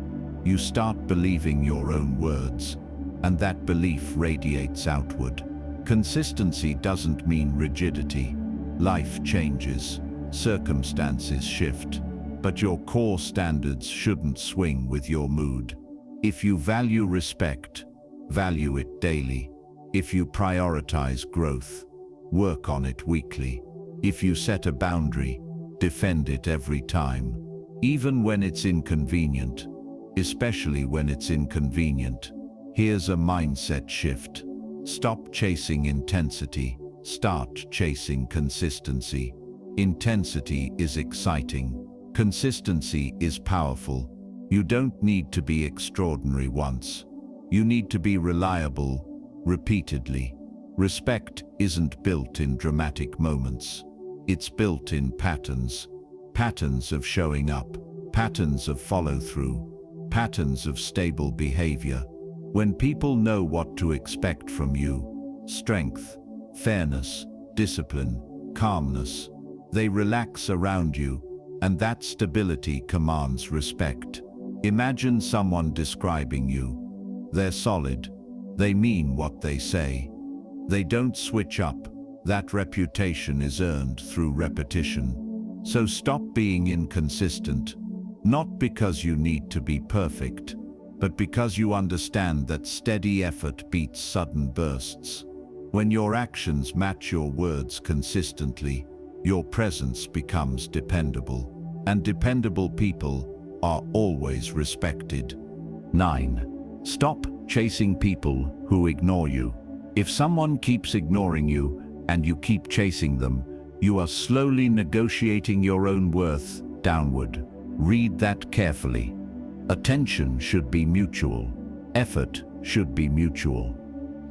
You start believing your own words, and that belief radiates outward. Consistency doesn't mean rigidity. Life changes, circumstances shift, but your core standards shouldn't swing with your mood. If you value respect, value it daily. If you prioritize growth, work on it weekly. If you set a boundary, defend it every time. Even when it's inconvenient, especially when it's inconvenient. Here's a mindset shift. Stop chasing intensity, start chasing consistency. Intensity is exciting. Consistency is powerful. You don't need to be extraordinary once. You need to be reliable, repeatedly. Respect isn't built in dramatic moments. It's built in patterns. Patterns of showing up, patterns of follow-through, patterns of stable behavior. When people know what to expect from you, strength, fairness, discipline, calmness, they relax around you, and that stability commands respect. Imagine someone describing you. They're solid. They mean what they say. They don't switch up. That reputation is earned through repetition. So stop being inconsistent, not because you need to be perfect, but because you understand that steady effort beats sudden bursts. When your actions match your words consistently, your presence becomes dependable, and dependable people are always respected. 9. Stop chasing people who ignore you. If someone keeps ignoring you and you keep chasing them, you are slowly negotiating your own worth downward. Read that carefully. Attention should be mutual. Effort should be mutual.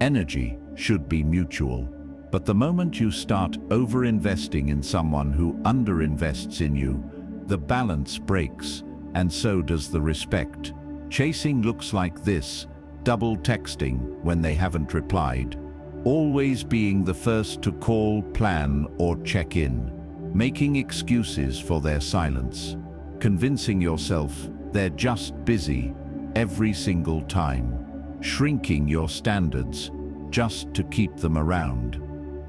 Energy should be mutual. But the moment you start over-investing in someone who under-invests in you, the balance breaks, and so does the respect. Chasing looks like this: double texting when they haven't replied, always being the first to call, plan, or check in, making excuses for their silence, convincing yourself they're just busy every single time, shrinking your standards just to keep them around.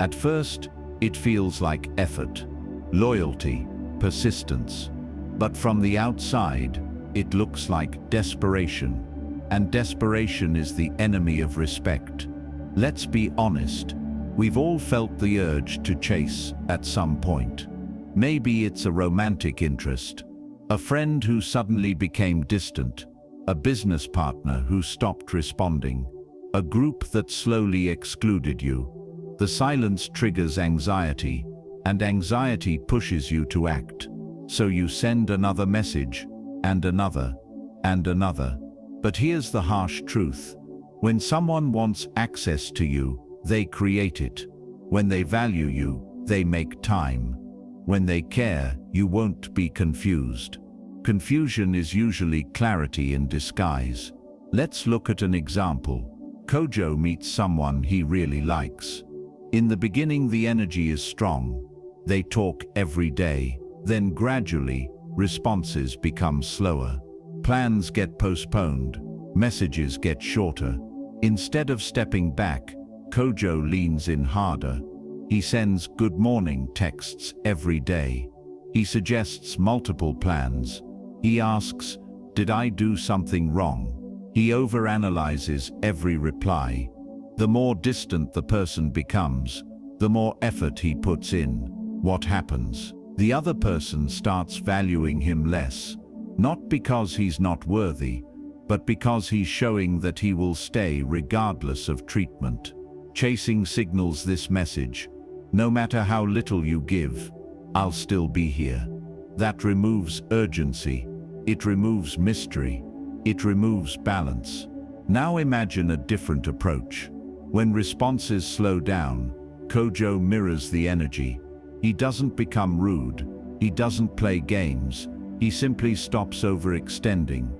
At first, it feels like effort, loyalty, persistence. But from the outside, it looks like desperation. And desperation is the enemy of respect. Let's be honest, we've all felt the urge to chase at some point. Maybe it's a romantic interest, a friend who suddenly became distant, a business partner who stopped responding, a group that slowly excluded you. The silence triggers anxiety, and anxiety pushes you to act. So you send another message, and another, and another. But here's the harsh truth. When someone wants access to you, they create it. When they value you, they make time. When they care, you won't be confused. Confusion is usually clarity in disguise. Let's look at an example. Kojo meets someone he really likes. In the beginning, the energy is strong. They talk every day. Then gradually, responses become slower. Plans get postponed. Messages get shorter. Instead of stepping back, Kojo leans in harder. He sends good morning texts every day. He suggests multiple plans. He asks, "Did I do something wrong?" He overanalyzes every reply. The more distant the person becomes, the more effort he puts in. What happens? The other person starts valuing him less, not because he's not worthy, but because he's showing that he will stay regardless of treatment. Chasing signals this message: no matter how little you give, I'll still be here. That removes urgency. It removes mystery. It removes balance. Now imagine a different approach. When responses slow down, Kojo mirrors the energy. He doesn't become rude. He doesn't play games. He simply stops overextending.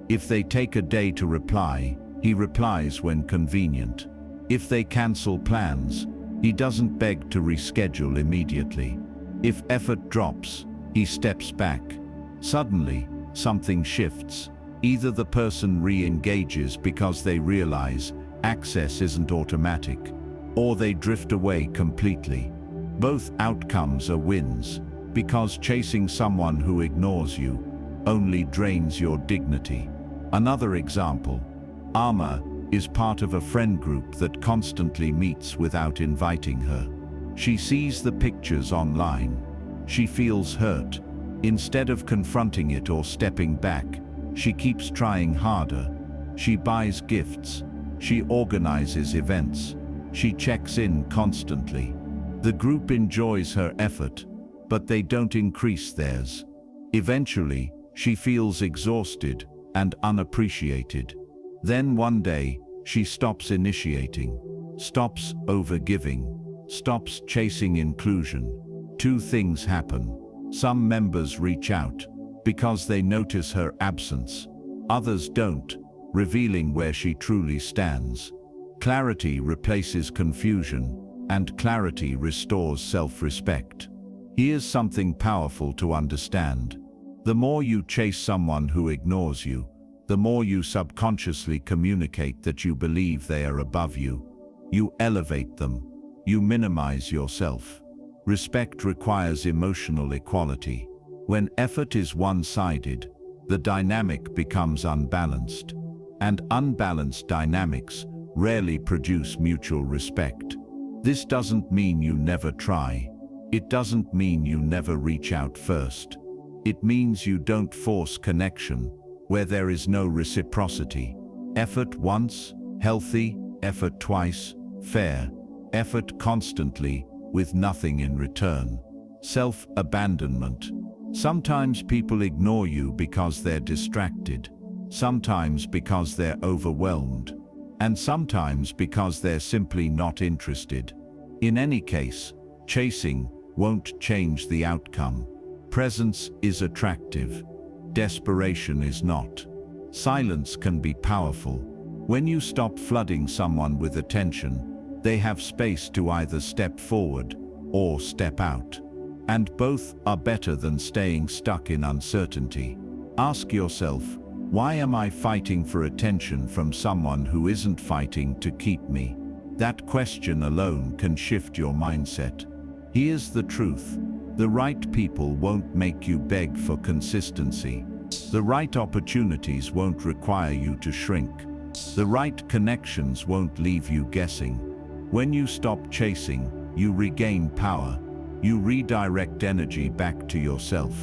If they take a day to reply, he replies when convenient. If they cancel plans, he doesn't beg to reschedule immediately. If effort drops, he steps back. Suddenly, something shifts. Either the person re-engages because they realize access isn't automatic, or they drift away completely. Both outcomes are wins, because chasing someone who ignores you only drains your dignity. Another example: Ama is part of a friend group that constantly meets without inviting her. She sees the pictures online. She feels hurt. Instead of confronting it or stepping back, she keeps trying harder. She buys gifts. She organizes events. She checks in constantly. The group enjoys her effort, but they don't increase theirs. Eventually, she feels exhausted and unappreciated. Then one day, she stops initiating, stops overgiving, stops chasing inclusion. Two things happen. Some members reach out because they notice her absence. Others don't, revealing where she truly stands. Clarity replaces confusion, and clarity restores self-respect. Here's something powerful to understand. The more you chase someone who ignores you, the more you subconsciously communicate that you believe they are above you. You elevate them. You minimize yourself. Respect requires emotional equality. When effort is one-sided, the dynamic becomes unbalanced. And unbalanced dynamics rarely produce mutual respect. This doesn't mean you never try. It doesn't mean you never reach out first. It means you don't force connection where there is no reciprocity. Effort once, healthy; effort twice, fair; effort constantly, with nothing in return. Self-abandonment. Sometimes people ignore you because they're distracted. Sometimes because they're overwhelmed. And sometimes because they're simply not interested. In any case, chasing won't change the outcome. Presence is attractive. Desperation is not. Silence can be powerful. When you stop flooding someone with attention, they have space to either step forward or step out. And both are better than staying stuck in uncertainty. Ask yourself, why am I fighting for attention from someone who isn't fighting to keep me? That question alone can shift your mindset. Here's the truth. The right people won't make you beg for consistency. The right opportunities won't require you to shrink. The right connections won't leave you guessing. When you stop chasing, you regain power. You redirect energy back to yourself.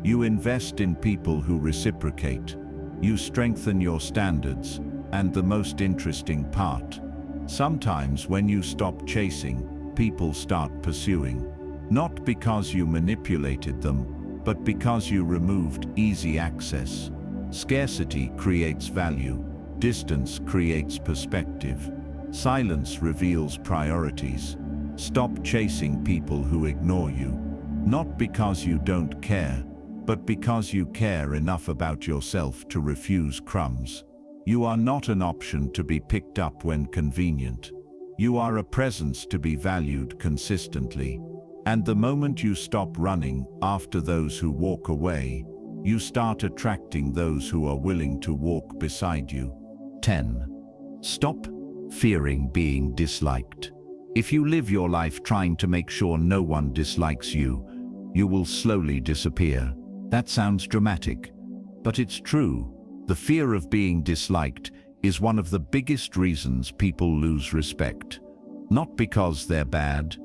You invest in people who reciprocate. You strengthen your standards. And the most interesting part: sometimes when you stop chasing, people start pursuing. Not because you manipulated them, but because you removed easy access. Scarcity creates value. Distance creates perspective. Silence reveals priorities. Stop chasing people who ignore you. Not because you don't care, but because you care enough about yourself to refuse crumbs. You are not an option to be picked up when convenient. You are a presence to be valued consistently. And the moment you stop running after those who walk away, you start attracting those who are willing to walk beside you. 10. Stop fearing being disliked. If you live your life trying to make sure no one dislikes you, you will slowly disappear. That sounds dramatic, but it's true. The fear of being disliked is one of the biggest reasons people lose respect. Not because they're bad,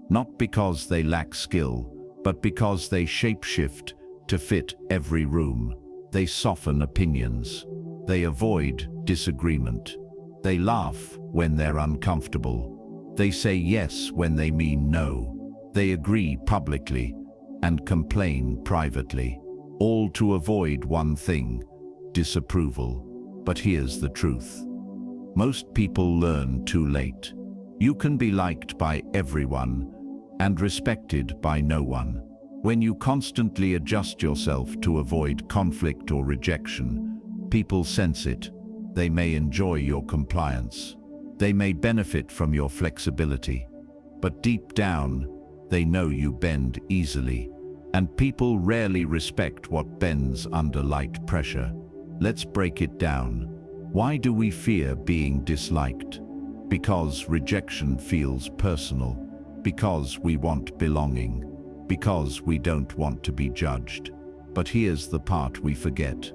not because they lack skill, but because they shapeshift to fit every room. They soften opinions. They avoid disagreement. They laugh when they're uncomfortable. They say yes when they mean no. They agree publicly and complain privately, all to avoid one thing: disapproval. But here's the truth. Most people learn too late. You can be liked by everyone and respected by no one. When you constantly adjust yourself to avoid conflict or rejection, people sense it. They may enjoy your compliance. They may benefit from your flexibility. But deep down, they know you bend easily. And people rarely respect what bends under light pressure. Let's break it down. Why do we fear being disliked? Because rejection feels personal. Because we want belonging. Because we don't want to be judged. But here's the part we forget.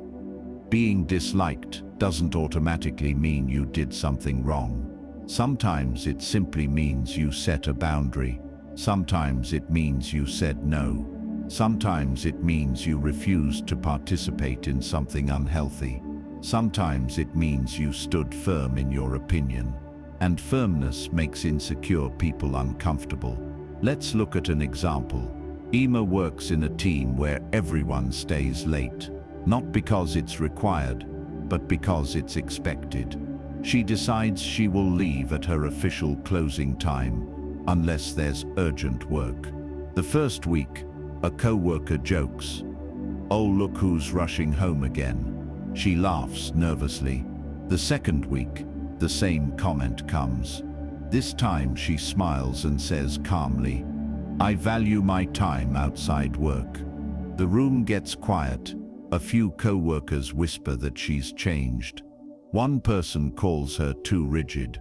Being disliked doesn't automatically mean you did something wrong. Sometimes it simply means you set a boundary. Sometimes it means you said no. Sometimes it means you refused to participate in something unhealthy. Sometimes it means you stood firm in your opinion. And firmness makes insecure people uncomfortable. Let's look at an example. Emma works in a team where everyone stays late. Not because it's required, but because it's expected. She decides she will leave at her official closing time, unless there's urgent work. The first week, a co-worker jokes, "Oh, look who's rushing home again." She laughs nervously. The second week, the same comment comes. This time she smiles and says calmly, "I value my time outside work." The room gets quiet. A few co-workers whisper that she's changed. One person calls her too rigid.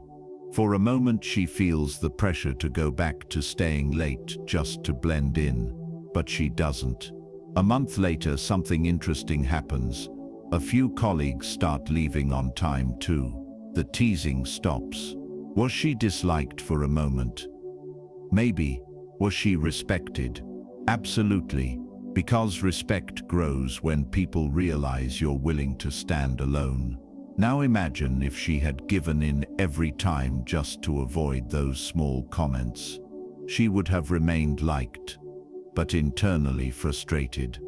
For a moment she feels the pressure to go back to staying late just to blend in. But she doesn't. A month later, something interesting happens. A few colleagues start leaving on time too. The teasing stops. Was she disliked for a moment? Maybe. Was she respected? Absolutely. Because respect grows when people realize you're willing to stand alone. Now imagine if she had given in every time just to avoid those small comments. She would have remained liked, but internally frustrated.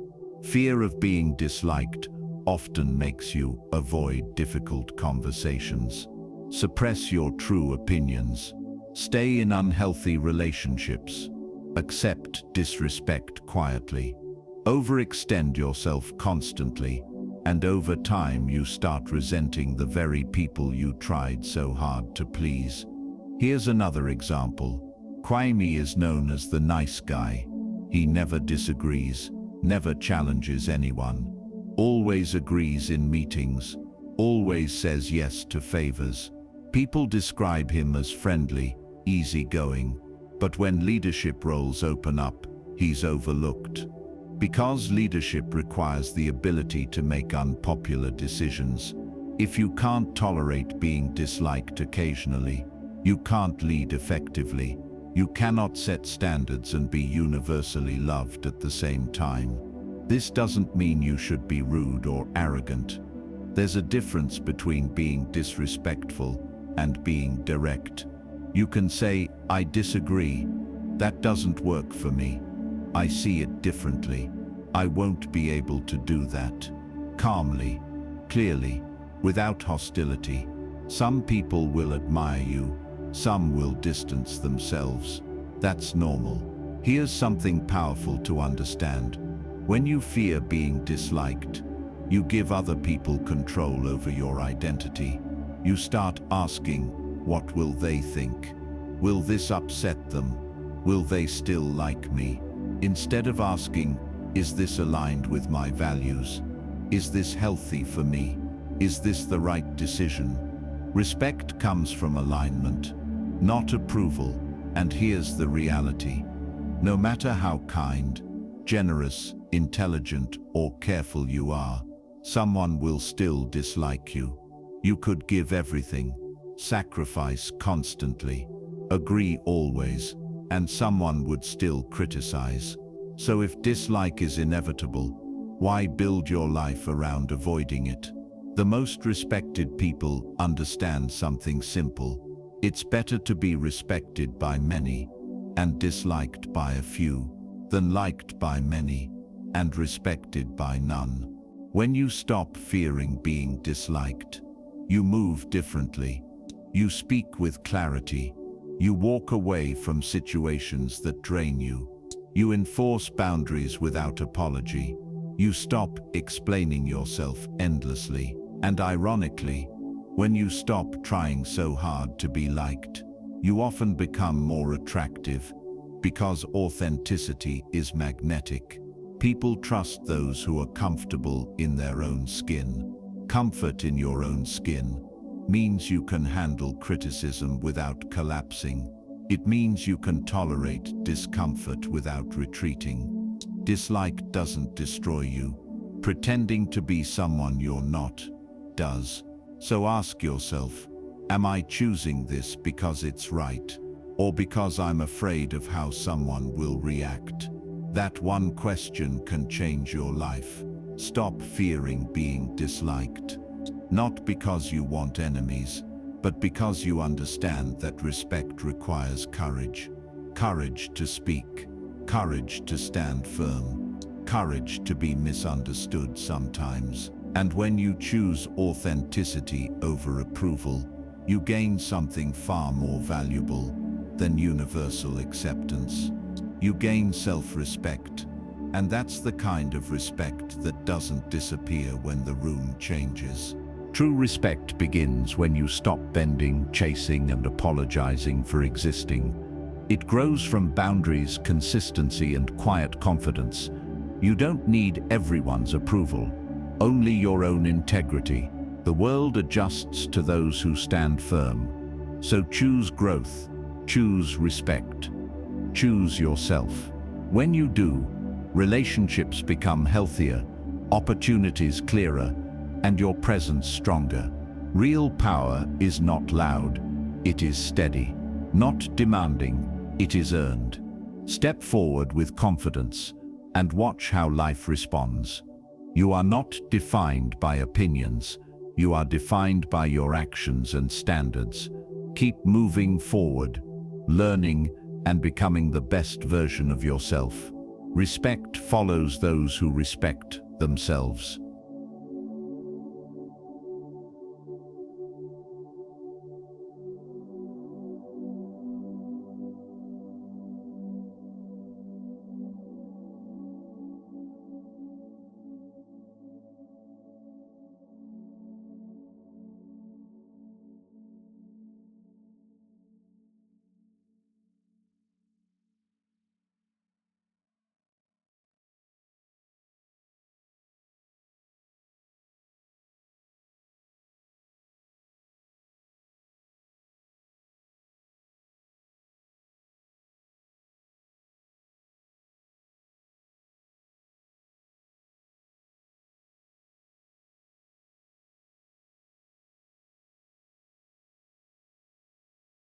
Fear of being disliked often makes you avoid difficult conversations. Suppress your true opinions. Stay in unhealthy relationships. Accept disrespect quietly. Overextend yourself constantly, and over time you start resenting the very people you tried so hard to please. Here's another example. Kwame is known as the nice guy. He never disagrees, never challenges anyone, always agrees in meetings, always says yes to favors. People describe him as friendly, easygoing, but when leadership roles open up, he's overlooked. Because leadership requires the ability to make unpopular decisions. If you can't tolerate being disliked occasionally, you can't lead effectively. You cannot set standards and be universally loved at the same time. This doesn't mean you should be rude or arrogant. There's a difference between being disrespectful and being direct. You can say, "I disagree. That doesn't work for me. I see it differently. I won't be able to do that." Calmly, clearly, without hostility. Some people will admire you. Some will distance themselves. That's normal. Here's something powerful to understand. When you fear being disliked, you give other people control over your identity. You start asking, what will they think? Will this upset them? Will they still like me? Instead of asking, is this aligned with my values? Is this healthy for me? Is this the right decision? Respect comes from alignment, not approval. And here's the reality. No matter how kind, generous, intelligent, or careful you are, someone will still dislike you. You could give everything, sacrifice constantly, agree always, and someone would still criticize. So if dislike is inevitable, why build your life around avoiding it? The most respected people understand something simple. It's better to be respected by many and disliked by a few than liked by many and respected by none. When you stop fearing being disliked, you move differently. You speak with clarity. You walk away from situations that drain you. You enforce boundaries without apology. You stop explaining yourself endlessly. And ironically, when you stop trying so hard to be liked, you often become more attractive because authenticity is magnetic. People trust those who are comfortable in their own skin. Comfort in your own skin means you can handle criticism without collapsing. It means you can tolerate discomfort without retreating. Dislike doesn't destroy you. Pretending to be someone you're not does. So ask yourself, am I choosing this because it's right, or because I'm afraid of how someone will react? That one question can change your life. Stop fearing being disliked. Not because you want enemies, but because you understand that respect requires courage. Courage to speak. Courage to stand firm. Courage to be misunderstood sometimes. And when you choose authenticity over approval, you gain something far more valuable than universal acceptance. You gain self-respect, and that's the kind of respect that doesn't disappear when the room changes. True respect begins when you stop bending, chasing, and apologizing for existing. It grows from boundaries, consistency, and quiet confidence. You don't need everyone's approval, only your own integrity. The world adjusts to those who stand firm. So choose growth, choose respect, choose yourself. When you do, relationships become healthier, opportunities clearer, and your presence stronger. Real power is not loud, it is steady. Not demanding, it is earned. Step forward with confidence and watch how life responds. You are not defined by opinions. You are defined by your actions and standards. Keep moving forward, learning and becoming the best version of yourself. Respect follows those who respect themselves.